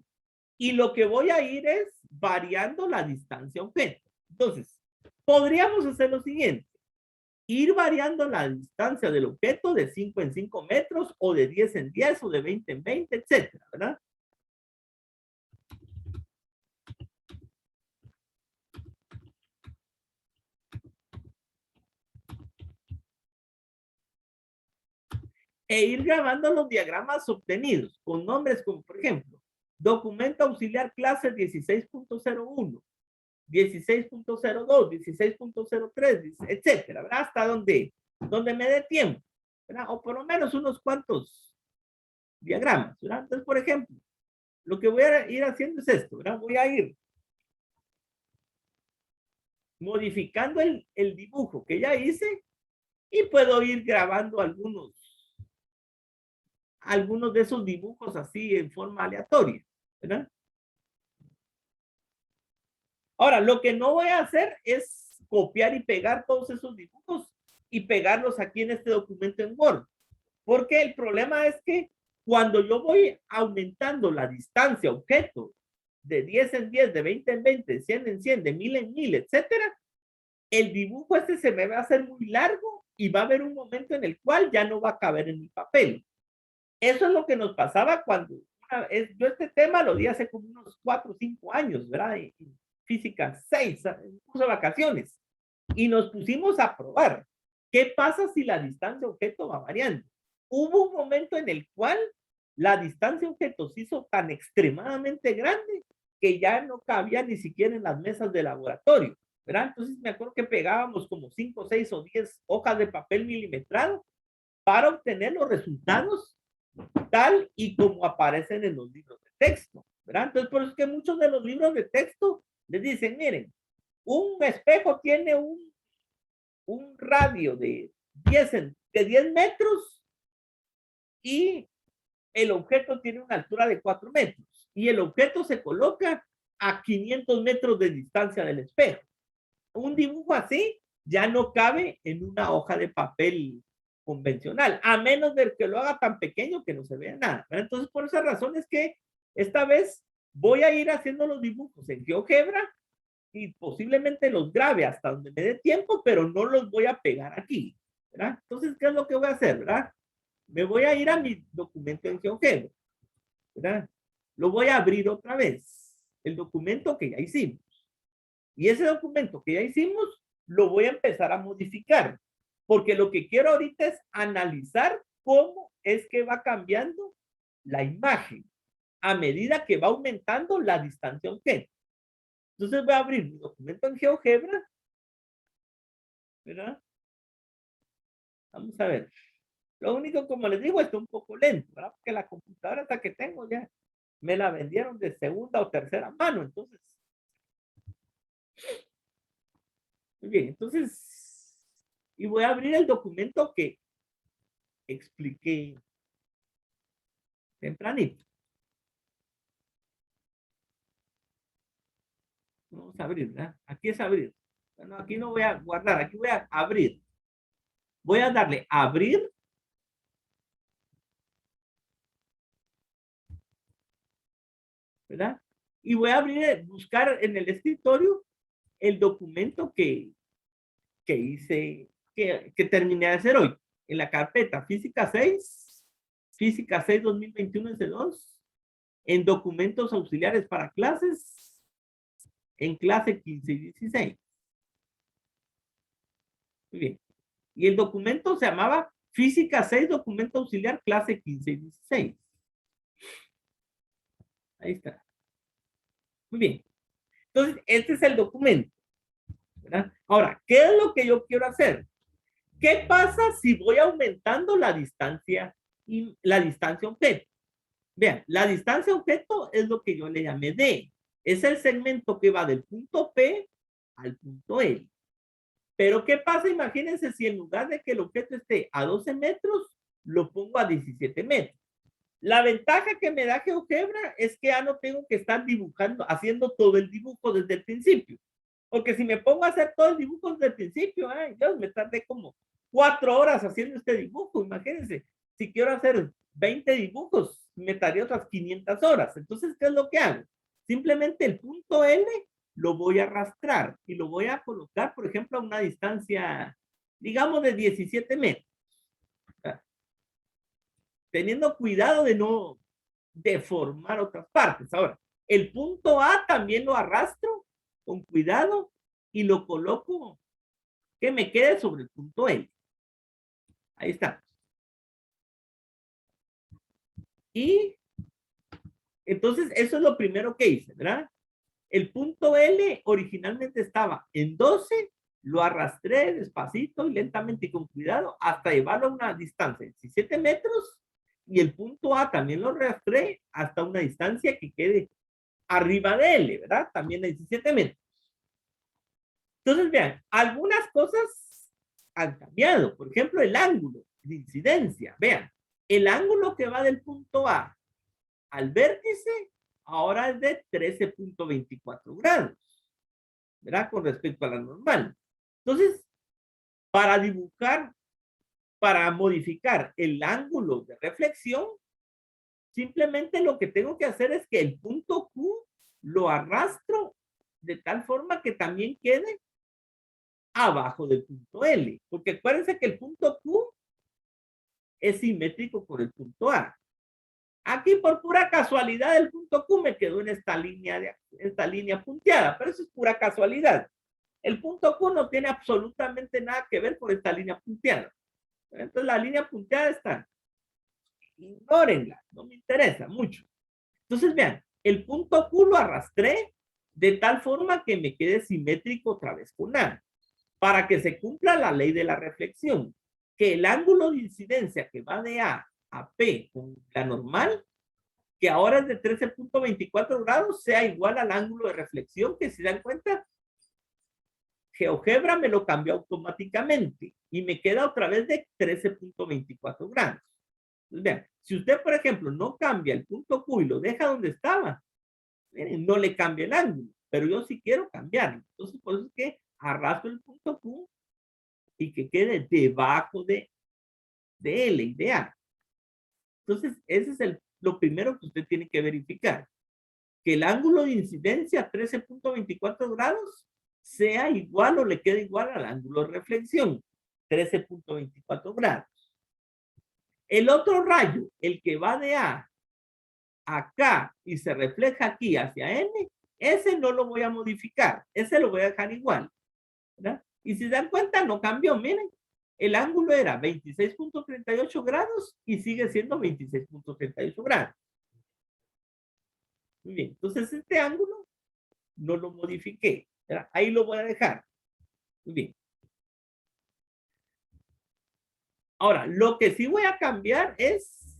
Y lo que voy a ir es variando la distancia objeto. Entonces, podríamos hacer lo siguiente. Ir variando la distancia del objeto de 5 en 5 metros, o de 10 en 10, o de 20 en 20, etcétera, ¿verdad? E ir grabando los diagramas obtenidos con nombres como, por ejemplo, documento auxiliar clase 16.01, 16.02, 16.03, etcétera, ¿verdad? Hasta donde me dé tiempo, ¿verdad? O por lo menos unos cuantos diagramas, ¿verdad? Entonces, por ejemplo, lo que voy a ir haciendo es esto, ¿verdad? Voy a ir modificando el dibujo que ya hice, y puedo ir grabando algunos de esos dibujos así en forma aleatoria, ¿verdad? Ahora, lo que no voy a hacer es copiar y pegar todos esos dibujos y pegarlos aquí en este documento en Word, porque el problema es que cuando yo voy aumentando la distancia objeto de 10 en 10, de 20 en 20, de 100 en 100, de 1000 en 1000, etcétera, el dibujo este se me va a hacer muy largo y va a haber un momento en el cual ya no va a caber en mi papel. Eso es lo que nos pasaba cuando yo este tema lo di hace como unos 4 o 5 años, ¿verdad? En física 6, en curso de vacaciones. Y nos pusimos a probar. ¿Qué pasa si la distancia objeto va variando? Hubo un momento en el cual la distancia objeto se hizo tan extremadamente grande que ya no cabía ni siquiera en las mesas de laboratorio, ¿verdad? Entonces me acuerdo que pegábamos como 5, 6 o 10 hojas de papel milimetrado para obtener los resultados tal y como aparecen en los libros de texto, ¿verdad? Entonces, por eso es que muchos de los libros de texto les dicen, miren, un espejo tiene un radio de 10 metros, y el objeto tiene una altura de 4 metros, y el objeto se coloca a 500 metros de distancia del espejo. Un dibujo así ya no cabe en una hoja de papel convencional, a menos de que lo haga tan pequeño que no se vea nada. Entonces, por esa razón es que esta vez voy a ir haciendo los dibujos en GeoGebra, y posiblemente los grabe hasta donde me dé tiempo, pero no los voy a pegar aquí, ¿verdad? Entonces, ¿qué es lo que voy a hacer, verdad? Me voy a ir a mi documento en GeoGebra, ¿verdad? Lo voy a abrir otra vez, el documento que ya hicimos. Y ese documento que ya hicimos, lo voy a empezar a modificar, porque lo que quiero ahorita es analizar cómo es que va cambiando la imagen a medida que va aumentando la distancia objeto. Entonces voy a abrir mi documento en GeoGebra, ¿verdad? Vamos a ver. Lo único, como les digo, está un poco lento, ¿verdad? Porque la computadora hasta que tengo ya me la vendieron de segunda o tercera mano, entonces. Muy bien, entonces, y voy a abrir el documento que expliqué tempranito. Vamos a abrir, ¿verdad? Aquí es abrir. Bueno, aquí no voy a guardar, aquí voy a abrir. Voy a darle a abrir. ¿Verdad? Y voy a abrir, buscar en el escritorio el documento que hice, que terminé de hacer hoy. En la carpeta Física 6, Física 6 2021 S2, en documentos auxiliares para clases, en clase 15 y 16. Muy bien. Y el documento se llamaba Física 6, documento auxiliar, clase 15 y 16. Ahí está. Muy bien. Entonces, este es el documento, ¿verdad? Ahora, ¿qué es lo que yo quiero hacer? ¿Qué pasa si voy aumentando la distancia y la distancia objeto? Vean, la distancia objeto es lo que yo le llamé D. Es el segmento que va del punto P al punto L. Pero ¿qué pasa? Imagínense si en lugar de que el objeto esté a 12 metros, lo pongo a 17 metros. La ventaja que me da GeoGebra es que ya no tengo que estar dibujando, haciendo todo el dibujo desde el principio. O que si me pongo a hacer todo el dibujo desde el principio, ay, Dios, me tardé como 4 horas haciendo este dibujo, imagínense. Si quiero hacer 20 dibujos, me tardé otras 500 horas. Entonces, ¿qué es lo que hago? Simplemente el punto L lo voy a arrastrar y lo voy a colocar, por ejemplo, a una distancia, digamos, de 17 metros. Teniendo cuidado de no deformar otras partes. Ahora, el punto A también lo arrastro con cuidado y lo coloco que me quede sobre el punto L. Ahí está. Y entonces eso es lo primero que hice, ¿verdad? El punto L originalmente estaba en 12, lo arrastré despacito y lentamente y con cuidado hasta llevarlo a una distancia de 17 metros y el punto A también lo arrastré hasta una distancia que quede arriba de L, ¿verdad? También a 17 metros. Entonces, vean, algunas cosas han cambiado. Por ejemplo, el ángulo de incidencia. Vean, el ángulo que va del punto A al vértice ahora es de 13.24 grados, ¿verdad? Con respecto a la normal. Entonces, para dibujar, para modificar el ángulo de reflexión, simplemente lo que tengo que hacer es que el punto Q lo arrastro de tal forma que también quede abajo del punto L. Porque acuérdense que el punto Q es simétrico con el punto A. Aquí por pura casualidad el punto Q me quedó en esta línea punteada, pero eso es pura casualidad. El punto Q no tiene absolutamente nada que ver con esta línea punteada. Entonces la línea punteada está. Ignórenla, no me interesa mucho. Entonces vean, el punto Q lo arrastré de tal forma que me quede simétrico otra vez con A, para que se cumpla la ley de la reflexión, que el ángulo de incidencia que va de A a P con la normal, que ahora es de 13.24 grados, sea igual al ángulo de reflexión, que si dan cuenta, GeoGebra me lo cambió automáticamente y me queda otra vez de 13.24 grados. Vean, si usted, por ejemplo, no cambia el punto Q y lo deja donde estaba, miren, no le cambia el ángulo, pero yo sí quiero cambiarlo. Entonces, por eso es que arrastro el punto Q y que quede debajo de L y de A. Entonces, ese es lo primero que usted tiene que verificar. Que el ángulo de incidencia 13.24 grados sea igual o le quede igual al ángulo de reflexión 13.24 grados. El otro rayo, el que va de A acá y se refleja aquí hacia N, ese no lo voy a modificar, ese lo voy a dejar igual, ¿verdad? Y si dan cuenta, no cambió, miren, el ángulo era 26.38 grados y sigue siendo 26.38 grados. Muy bien, entonces este ángulo no lo modifiqué, ¿verdad? Ahí lo voy a dejar. Muy bien. Ahora, lo que sí voy a cambiar es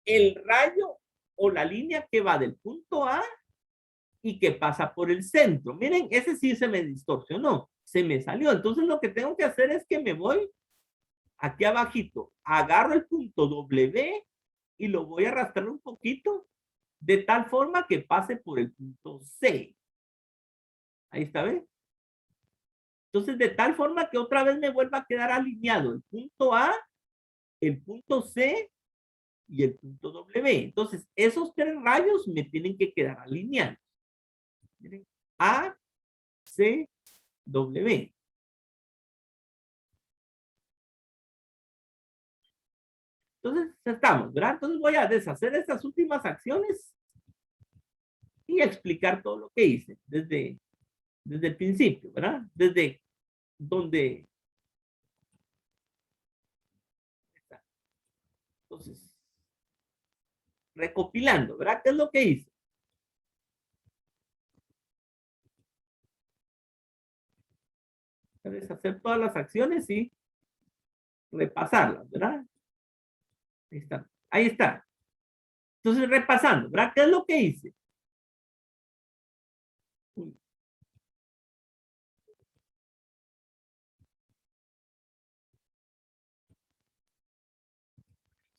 el rayo o la línea que va del punto A y que pasa por el centro. Miren, ese sí se me distorsionó, se me salió. Entonces lo que tengo que hacer es que me voy aquí abajito, agarro el punto W y lo voy a arrastrar un poquito de tal forma que pase por el punto C. Ahí está, ¿ven? Entonces, de tal forma que otra vez me vuelva a quedar alineado el punto A, el punto C y el punto W. Entonces, esos tres rayos me tienen que quedar alineados. Miren, A, C, W. Entonces, estamos, ¿verdad? Entonces voy a deshacer estas últimas acciones y explicar todo lo que hice desde el principio, ¿verdad? Desde donde está. Entonces, recopilando, ¿verdad? ¿Qué es lo que hice? Deshacer todas las acciones y repasarlas, ¿verdad? Ahí está. Ahí está. Entonces, repasando, ¿verdad? ¿Qué es lo que hice?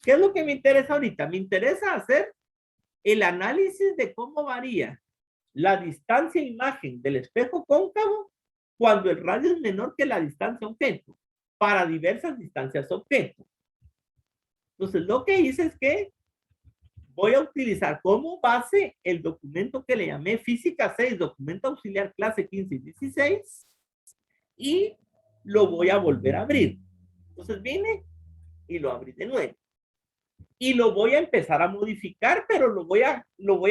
¿Qué es lo que me interesa ahorita? Me interesa hacer el análisis de cómo varía la distancia imagen del espejo cóncavo cuando el radio es menor que la distancia objeto, para diversas distancias objeto. Entonces, lo que hice es que voy a utilizar como base el documento que le llamé Física 6, documento auxiliar clase 15 y 16, y lo voy a volver a abrir. Entonces vine y lo abrí de nuevo. Y lo voy a empezar a modificar, pero lo voy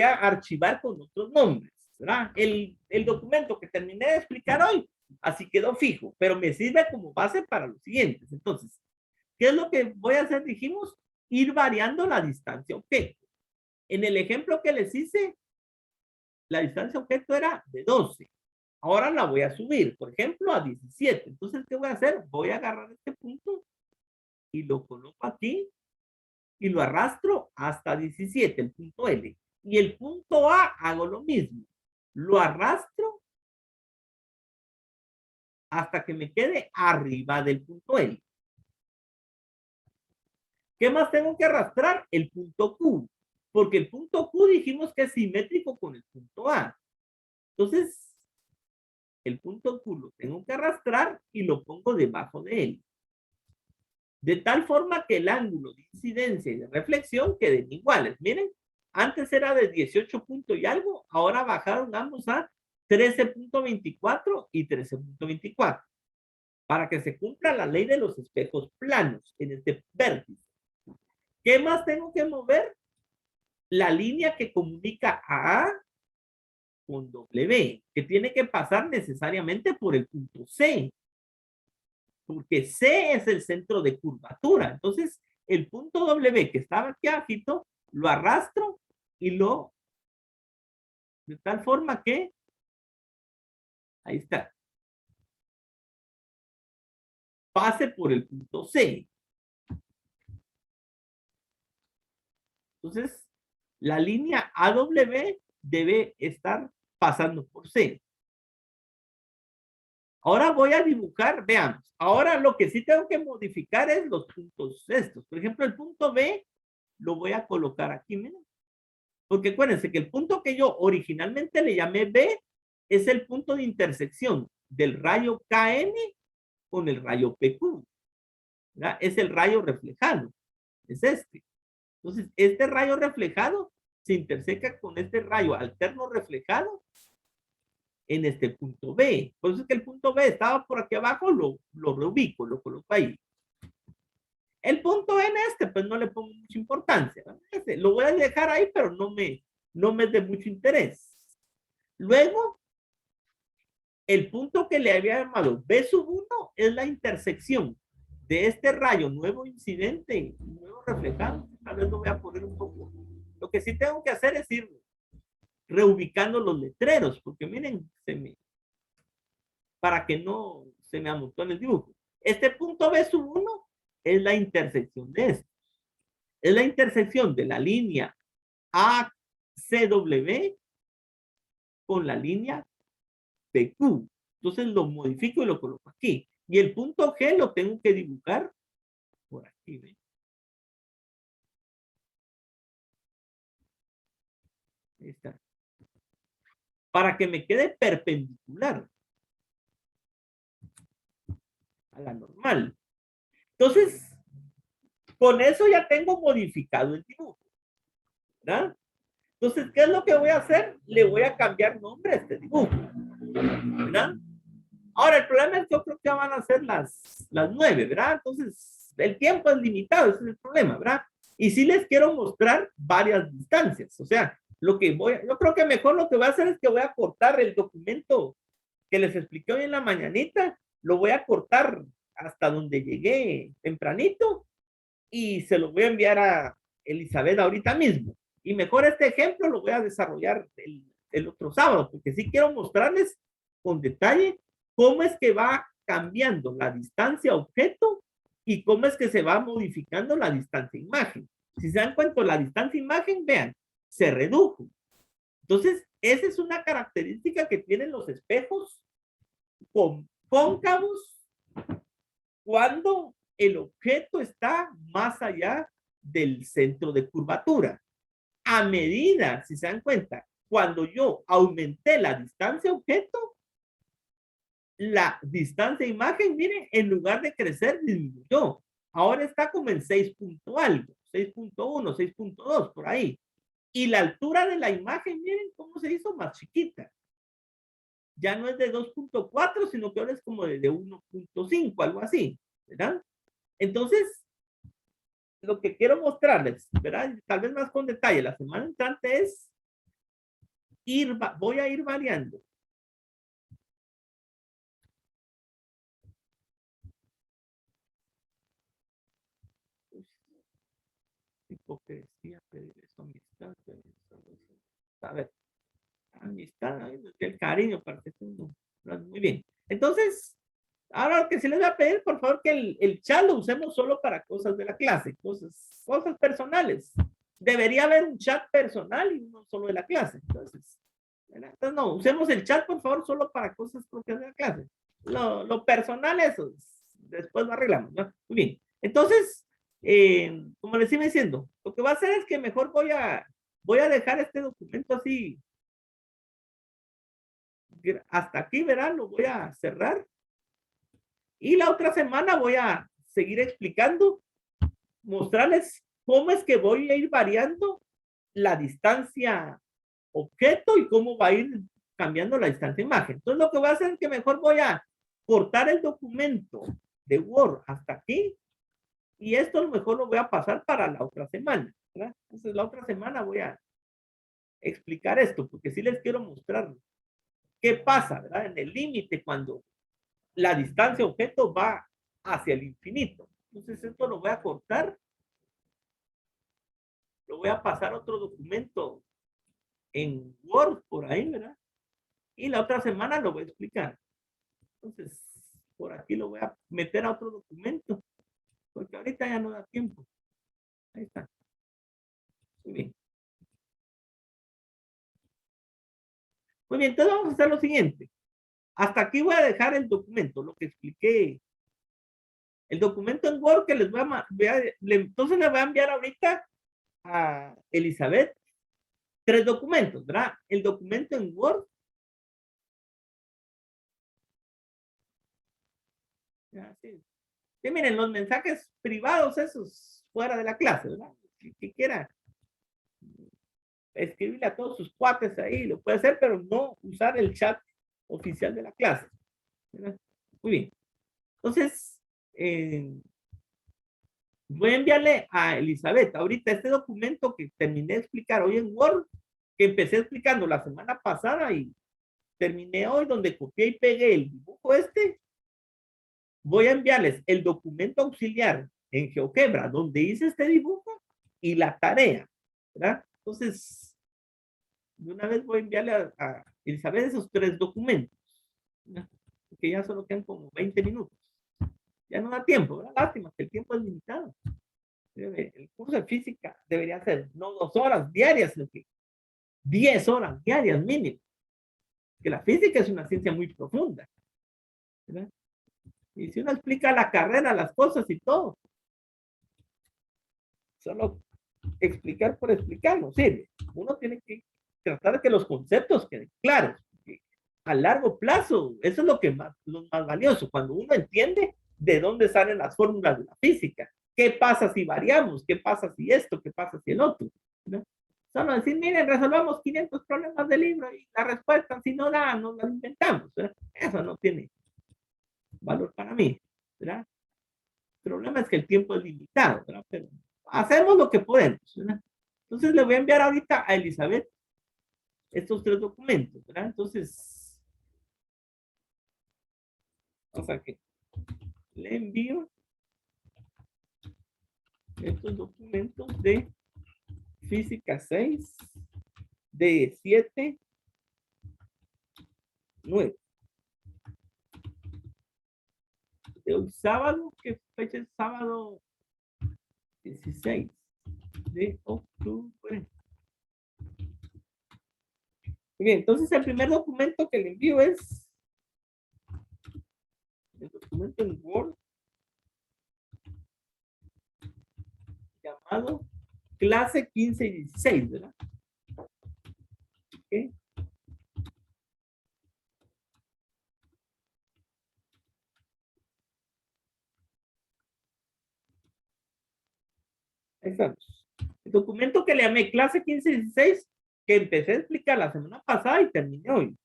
a archivar con otros nombres, ¿verdad? El documento que terminé de explicar hoy, así quedó fijo, pero me sirve como base para los siguientes. Entonces, ¿qué es lo que voy a hacer? Dijimos, ir variando la distancia objeto. En el ejemplo que les hice, la distancia objeto era de 12. Ahora la voy a subir, por ejemplo, a 17. Entonces, ¿qué voy a hacer? Voy a agarrar este punto y lo coloco aquí y lo arrastro hasta 17, el punto L. Y el punto A hago lo mismo. Lo arrastro hasta que me quede arriba del punto L. ¿Qué más tengo que arrastrar? El punto Q. Porque el punto Q dijimos que es simétrico con el punto A. Entonces, el punto Q lo tengo que arrastrar y lo pongo debajo de él. De tal forma que el ángulo de incidencia y de reflexión queden iguales. Miren, antes era de 18 puntos y algo, ahora bajaron ambos a 13.24 y 13.24. Para que se cumpla la ley de los espejos planos en este vértice. ¿Qué más tengo que mover? La línea que comunica a con W, que tiene que pasar necesariamente por el punto C, porque C es el centro de curvatura. Entonces, el punto W que estaba aquí abajito, lo arrastro y lo, de tal forma que, ahí está, pase por el punto C. Entonces, la línea AW debe estar pasando por C. Ahora voy a dibujar, veamos. Ahora lo que sí tengo que modificar es los puntos estos. Por ejemplo, el punto B lo voy a colocar aquí, miren. Porque acuérdense que el punto que yo originalmente le llamé B es el punto de intersección del rayo KM con el rayo PQ. ¿Verdad? Es el rayo reflejado. Es este. Entonces, este rayo reflejado se interseca con este rayo alterno reflejado en este punto B. Por eso es que el punto B estaba por aquí abajo, lo reubico, lo coloco ahí. El punto en este, pues no le pongo mucha importancia. Lo voy a dejar ahí, pero no me es de mucho interés. Luego, el punto que le había llamado B1 es la intersección de este rayo nuevo incidente y nuevo reflejado. Tal vez lo voy a poner un poco. Lo que sí tengo que hacer es ir reubicando los letreros, porque miren, para que no se me amontone el dibujo. Este punto B1 es la intersección de esto. Es la intersección de la línea ACW con la línea PQ. Entonces lo modifico y lo coloco aquí. Y el punto G lo tengo que dibujar por aquí. ¿Ve? Ahí está. Para que me quede perpendicular a la normal. Entonces, con eso ya tengo modificado el dibujo. ¿Verdad? Entonces, ¿qué es lo que voy a hacer? Le voy a cambiar nombre a este dibujo. ¿Verdad? Ahora, el problema es que yo creo que van a ser las 9, ¿verdad? Entonces, el tiempo es limitado, ese es el problema, ¿verdad? Y sí les quiero mostrar varias distancias. O sea, yo creo que mejor lo que voy a hacer es que voy a cortar el documento que les expliqué hoy en la mañanita, lo voy a cortar hasta donde llegué tempranito y se lo voy a enviar a Elizabeth ahorita mismo. Y mejor este ejemplo lo voy a desarrollar el otro sábado, porque sí quiero mostrarles con detalle cómo es que va cambiando la distancia objeto y cómo es que se va modificando la distancia imagen. Si se dan cuenta, la distancia imagen, vean, se redujo. Entonces, esa es una característica que tienen los espejos cóncavos cuando el objeto está más allá del centro de curvatura. A medida, si se dan cuenta, cuando yo aumenté la distancia objeto, la distancia imagen, miren, en lugar de crecer, disminuyó. Ahora está como en 6 punto algo, 6.1, 6.2, por ahí. Y la altura de la imagen, miren cómo se hizo más chiquita. Ya no es de 2.4, sino que ahora es como de 1.5, algo así, ¿verdad? Entonces, lo que quiero mostrarles, ¿verdad? Tal vez más con detalle, la semana entrante es voy a ir variando. Hipocresía, pedir eso, amistad, a ver, amistad, el cariño para que uno, muy bien. Entonces, ahora lo que sí les voy a pedir, por favor, que el chat lo usemos solo para cosas de la clase, cosas personales. Debería haber un chat personal y uno solo de la clase. Entonces, no, usemos el chat, por favor, solo para cosas propias de la clase. Lo personal, eso, después lo arreglamos, ¿no? Muy bien. Entonces, como les iba diciendo, lo que va a hacer es que mejor voy a dejar este documento así. Hasta aquí, verán, lo voy a cerrar. Y la otra semana voy a seguir explicando, mostrarles cómo es que voy a ir variando la distancia objeto y cómo va a ir cambiando la distancia imagen. Entonces lo que voy a hacer es que mejor voy a cortar el documento de Word hasta aquí y esto a lo mejor lo voy a pasar para la otra semana, ¿verdad? Entonces la otra semana voy a explicar esto porque sí les quiero mostrar qué pasa, ¿verdad? En el límite cuando la distancia objeto va hacia el infinito. Entonces esto lo voy a cortar, lo voy a pasar a otro documento en Word por ahí, ¿verdad? Y la otra semana lo voy a explicar. Entonces, por aquí lo voy a meter a otro documento, porque ahorita ya no da tiempo. Ahí está. Muy bien. Muy bien, entonces vamos a hacer lo siguiente. Hasta aquí voy a dejar el documento, lo que expliqué. El documento en Word que les voy a, entonces le voy a enviar ahorita a Elizabeth 3 documentos, ¿verdad? El documento en Word. Ya, sí. Sí, miren, los mensajes privados, esos fuera de la clase, ¿verdad? Que quiera escribirle a todos sus cuates ahí, lo puede hacer, pero no usar el chat oficial de la clase, ¿verdad? Muy bien. Entonces, voy a enviarle a Elizabeth ahorita este documento que terminé de explicar hoy en Word, que empecé explicando la semana pasada y terminé hoy donde copié y pegué el dibujo este. Voy a enviarles el documento auxiliar en GeoGebra donde hice este dibujo y la tarea, ¿verdad? Entonces, de una vez voy a enviarle a Elizabeth esos 3 documentos, ¿verdad? Porque ya solo quedan como 20 minutos. Ya no da tiempo, ¿verdad? Lástima que el tiempo es limitado. El curso de física debería ser no 2 horas diarias, sino que 10 horas diarias mínimo. Que la física es una ciencia muy profunda, ¿verdad? Y si uno explica la carrera, las cosas y todo, solo explicar por explicar no sirve. Uno tiene que tratar de que los conceptos queden claros. A largo plazo, eso es lo más valioso, cuando uno entiende de dónde salen las fórmulas de la física. ¿Qué pasa si variamos? ¿Qué pasa si esto? ¿Qué pasa si el otro? ¿No? Solo decir, miren, resolvamos 500 problemas del libro y la respuesta, si no da, nos la inventamos. ¿Verdad? Eso no tiene valor para mí. ¿Verdad? El problema es que el tiempo es limitado, ¿verdad? Pero hacemos lo que podemos. ¿Verdad? Entonces le voy a enviar ahorita a Elizabeth estos 3 documentos. ¿Verdad? Entonces, o sea que le envío estos documentos de física 6 de 7, 9. De hoy sábado, ¿qué fecha es sábado? 16 de octubre. Muy bien, entonces el primer documento que le envío es el documento en Word llamado clase 15 y 16, ¿verdad? ¿Ok? Ahí estamos. El documento que le llamé clase 1516, que empecé a explicar la semana pasada y terminé hoy.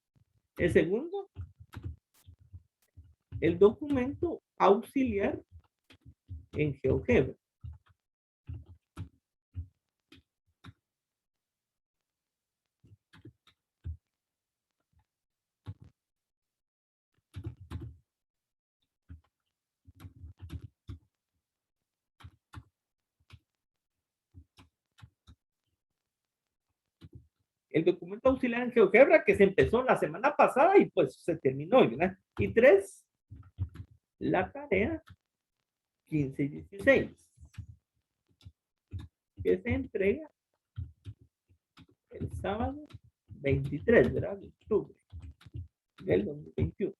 El segundo, el documento auxiliar en GeoGebra. El documento auxiliar en GeoGebra que se empezó la semana pasada y pues se terminó hoy, ¿verdad? Y 3, la tarea 15 y 16, que se entrega el sábado 23, ¿verdad? De octubre del 2021.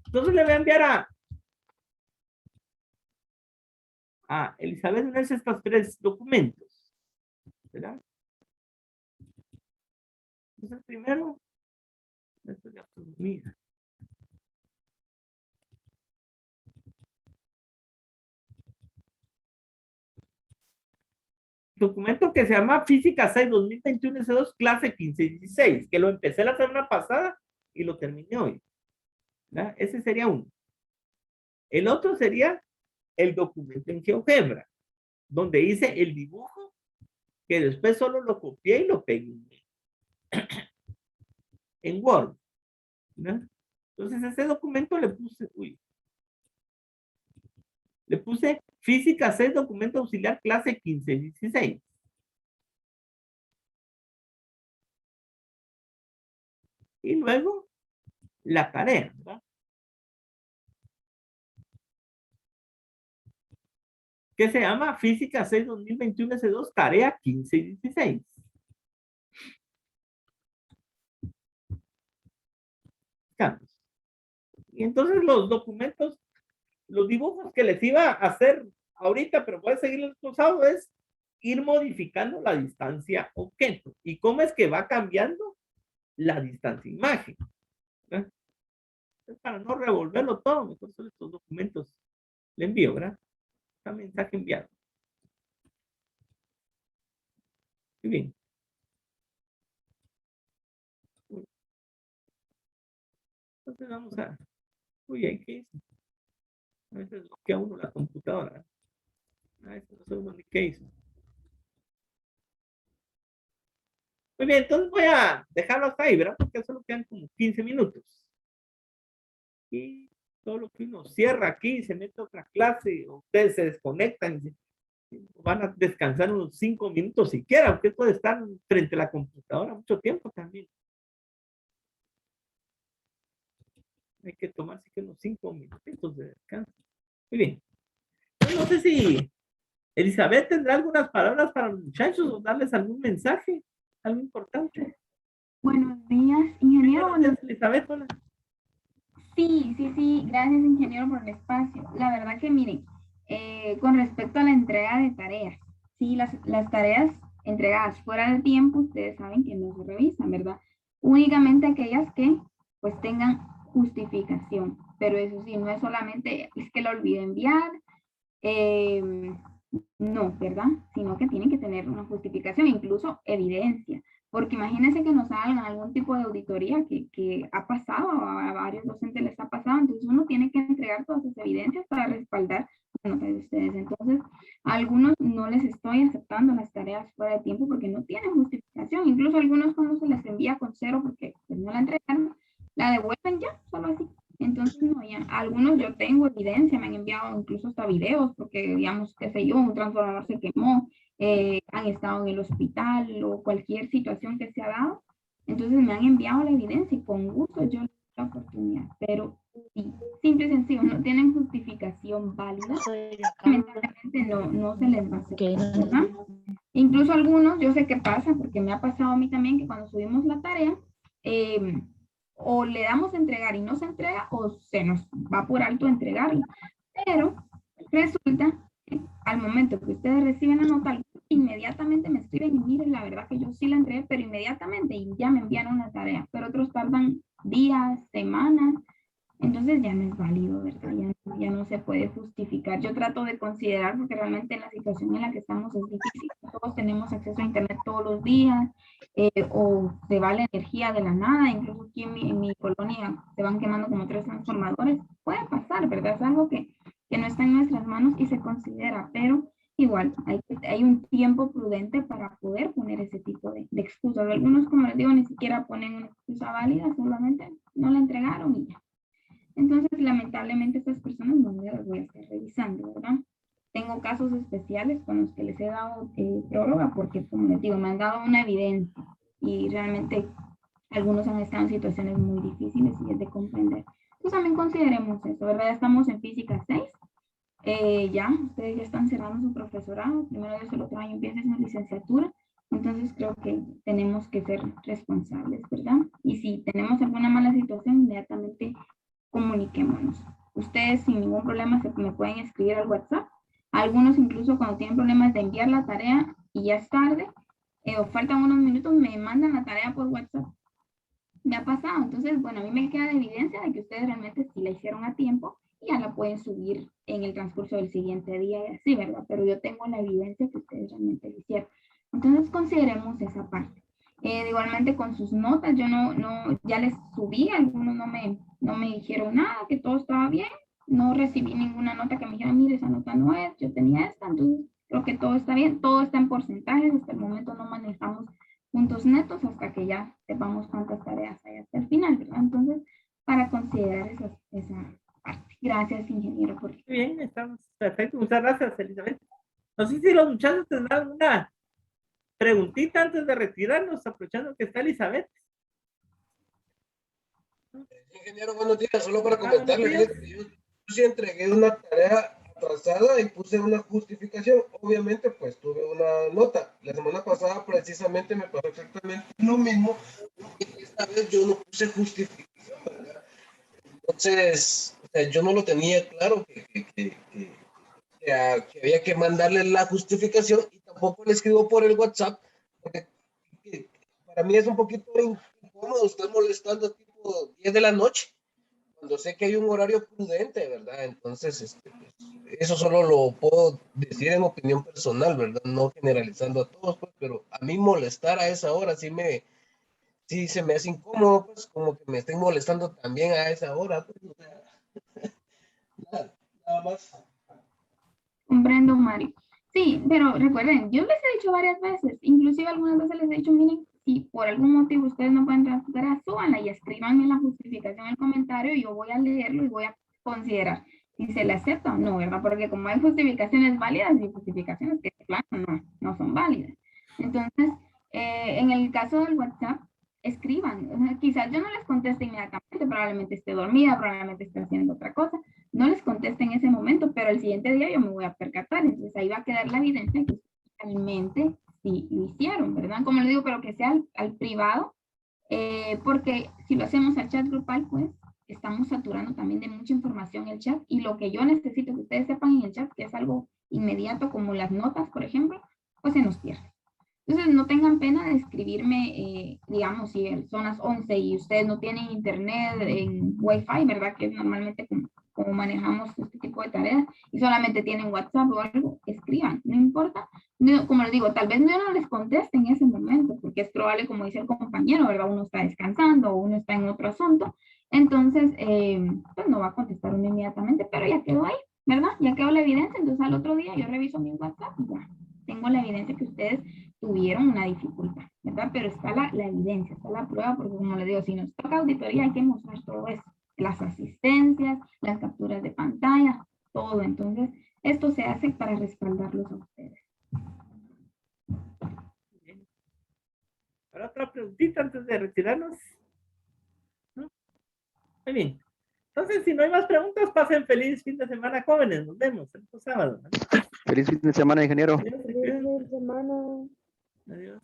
Entonces le voy a enviar a Elizabeth Núñez estos 3 documentos, ¿verdad? Entonces primero, esto es de autonomía. Documento que se llama Física 6 2021 S2 clase 15 y 16, que lo empecé la semana pasada y lo terminé hoy, ¿verdad? Ese sería uno. El otro sería el documento en GeoGebra, donde hice el dibujo, que después solo lo copié y lo pegué en Word, ¿no? Entonces ese documento le puse Física 6 documento auxiliar clase 15 y 16. Y luego la tarea, ¿verdad? Que se llama Física 6 2021 S2 tarea 15 y 16. Y entonces los documentos, los dibujos que les iba a hacer ahorita, pero voy a seguir el cruzado, es ir modificando la distancia objeto. ¿Y cómo es que va cambiando la distancia imagen? ¿Verdad? Entonces, para no revolverlo todo, mejor son estos documentos. Le envío, ¿verdad? Está mensaje enviado. Muy bien. Entonces vamos a... Uy, ¿qué hizo? A veces bloquea uno la computadora. A veces no sé uno ni qué hizo. Muy bien, entonces voy a dejarlo hasta ahí, ¿verdad? Porque solo quedan como 15 minutos. Y todo lo que uno cierra aquí, se mete a otra clase, ustedes se desconectan, van a descansar unos 5 minutos siquiera, aunque puede estar frente a la computadora mucho tiempo también. Hay que tomarse que unos 5 minutos de descanso. Muy bien. Yo no sé si Elizabeth tendrá algunas palabras para los muchachos o darles algún mensaje, algo importante. Buenos días, ingeniero. Buenos días, Elizabeth. Hola. Sí, gracias, ingeniero, por el espacio. La verdad que miren, con respecto a la entrega de tareas, sí, las tareas entregadas fuera de tiempo, ustedes saben que no se revisan, ¿verdad? Únicamente aquellas que pues tengan justificación, pero eso sí, no es solamente, es que lo olvidé enviar, eh, no, ¿verdad? Sino que tienen que tener una justificación, incluso evidencia. Porque imagínense que nos hagan algún tipo de auditoría que ha pasado, a varios docentes les ha pasado, entonces uno tiene que entregar todas esas evidencias para respaldar la nota de ustedes. Entonces, a algunos no les estoy aceptando las tareas fuera de tiempo porque no tienen justificación. Incluso algunos cuando se les envía con 0 porque pues, no la entregaron, la devuelven ya, solo así. Entonces, no, ya, algunos yo tengo evidencia, me han enviado incluso hasta videos, porque digamos, qué sé yo, un transformador se quemó, han estado en el hospital o cualquier situación que se ha dado. Entonces me han enviado la evidencia y con gusto yo les doy la oportunidad. Pero sí, simple y sencillo, no tienen justificación válida, lamentablemente no se les va a hacer, ¿verdad? Incluso algunos, yo sé qué pasa, porque me ha pasado a mí también que cuando subimos la tarea, o le damos a entregar y no se entrega, o se nos va por alto entregarla. Pero resulta que al momento que ustedes reciben la nota, inmediatamente me escriben y miren, la verdad que yo sí la entregué, pero inmediatamente y ya me enviaron la tarea, pero otros tardan días, semanas, entonces ya no es válido, ¿verdad? Ya no se puede justificar. Yo trato de considerar, porque realmente en la situación en la que estamos es difícil. Todos tenemos acceso a internet todos los días, o se va la energía de la nada, incluso aquí en mi colonia se van quemando como 3 transformadores. Puede pasar, ¿verdad? Es algo que no está en nuestras manos y se considera, pero igual hay un tiempo prudente para poder poner ese tipo de excusas. Algunos, como les digo, ni siquiera ponen una excusa válida, solamente no la entregaron y ya. Entonces, lamentablemente, estas personas no me las voy a estar revisando, ¿verdad? Tengo casos especiales con los que les he dado prórroga porque, como les digo, me han dado una evidencia y realmente algunos han estado en situaciones muy difíciles y es de comprender. Entonces, también consideremos eso, ¿verdad? Ya estamos en física 6. Ya, ustedes ya están cerrando su profesorado. Primero Dios, el otro año empieza su licenciatura. Entonces, creo que tenemos que ser responsables, ¿verdad? Y si tenemos alguna mala situación, inmediatamente comuniquémonos. Ustedes sin ningún problema me pueden escribir al WhatsApp. Algunos incluso cuando tienen problemas de enviar la tarea y ya es tarde, o faltan unos minutos, me mandan la tarea por WhatsApp. Me ha pasado. Entonces, bueno, a mí me queda de evidencia de que ustedes realmente sí la hicieron a tiempo y ya la pueden subir en el transcurso del siguiente día y así, ¿verdad? Pero yo tengo la evidencia que ustedes realmente lo hicieron. Entonces, consideremos esa parte. Igualmente con sus notas, yo ya les subí, algunos no me dijeron nada, que todo estaba bien, no recibí ninguna nota que me dijera, mire, esa nota no es, yo tenía esta, entonces creo que todo está bien, todo está en porcentajes, hasta el momento no manejamos puntos netos hasta que ya sepamos cuántas tareas hay hasta el final, ¿verdad? Entonces, para considerar esa parte. Gracias, ingeniero. Muy bien, estamos perfecto. Muchas gracias, Elizabeth. No sé si los muchachos tendrán una preguntita antes de retirarnos, aprovechando que está Elizabeth. Ingeniero, buenos días. Solo para comentarles, yo sí entregué una tarea atrasada y puse una justificación. Obviamente, pues tuve una nota. La semana pasada precisamente me pasó exactamente lo mismo. Y esta vez yo no puse justificación, ¿verdad? Entonces, o sea, yo no lo tenía claro que había que mandarle la justificación y tampoco le escribo por el WhatsApp. Porque para mí es un poquito incómodo estar molestando tipo 10 de la noche, cuando sé que hay un horario prudente, ¿verdad? Entonces, eso solo lo puedo decir en opinión personal, ¿verdad? No generalizando a todos, pues, pero a mí molestar a esa hora sí se me hace incómodo, pues, como que me estén molestando también a esa hora, pues, o sea, nada más. Comprendo, Mario. Sí, pero recuerden, yo les he dicho varias veces, inclusive algunas veces les he dicho, miren, si por algún motivo ustedes no pueden transferir, súbanla y escríbanme la justificación en el comentario y yo voy a leerlo y voy a considerar si se le acepta o no, ¿verdad? Porque como hay justificaciones válidas y justificaciones que claro, no son válidas. Entonces, en el caso del WhatsApp, escriban. O sea, quizás yo no les conteste inmediatamente, probablemente esté dormida, probablemente esté haciendo otra cosa. No les conteste en ese momento, pero el siguiente día yo me voy a percatar. Entonces ahí va a quedar la evidencia que realmente sí lo hicieron, ¿verdad? Como les digo, pero que sea al privado, porque si lo hacemos al chat grupal, pues estamos saturando también de mucha información el chat y lo que yo necesito que ustedes sepan en el chat, que es algo inmediato como las notas, por ejemplo, pues se nos pierde. Entonces, no tengan pena de escribirme, digamos, si son las 11 y ustedes no tienen internet en Wi-Fi, ¿verdad? Que es normalmente como manejamos este tipo de tareas y solamente tienen WhatsApp o algo, escriban, no importa. No, como les digo, tal vez yo no les conteste en ese momento, porque es probable, como dice el compañero, ¿verdad? Uno está descansando o uno está en otro asunto. Entonces, pues no va a contestar uno inmediatamente, pero ya quedó ahí, ¿verdad? Ya quedó la evidencia, entonces al otro día yo reviso mi WhatsApp y ya tengo la evidencia que ustedes tuvieron una dificultad, ¿verdad? Pero está la evidencia, está la prueba, porque como les digo, si nos toca auditoría hay que mostrar todo eso, las asistencias, las capturas de pantalla, todo. Entonces, esto se hace para respaldarlos a ustedes. ¿Para otra preguntita antes de retirarnos? ¿No? Muy bien. Entonces, si no hay más preguntas, pasen feliz fin de semana, jóvenes. Nos vemos el sábado. Feliz fin de semana, ingeniero. Adiós. Feliz fin de semana. Adiós.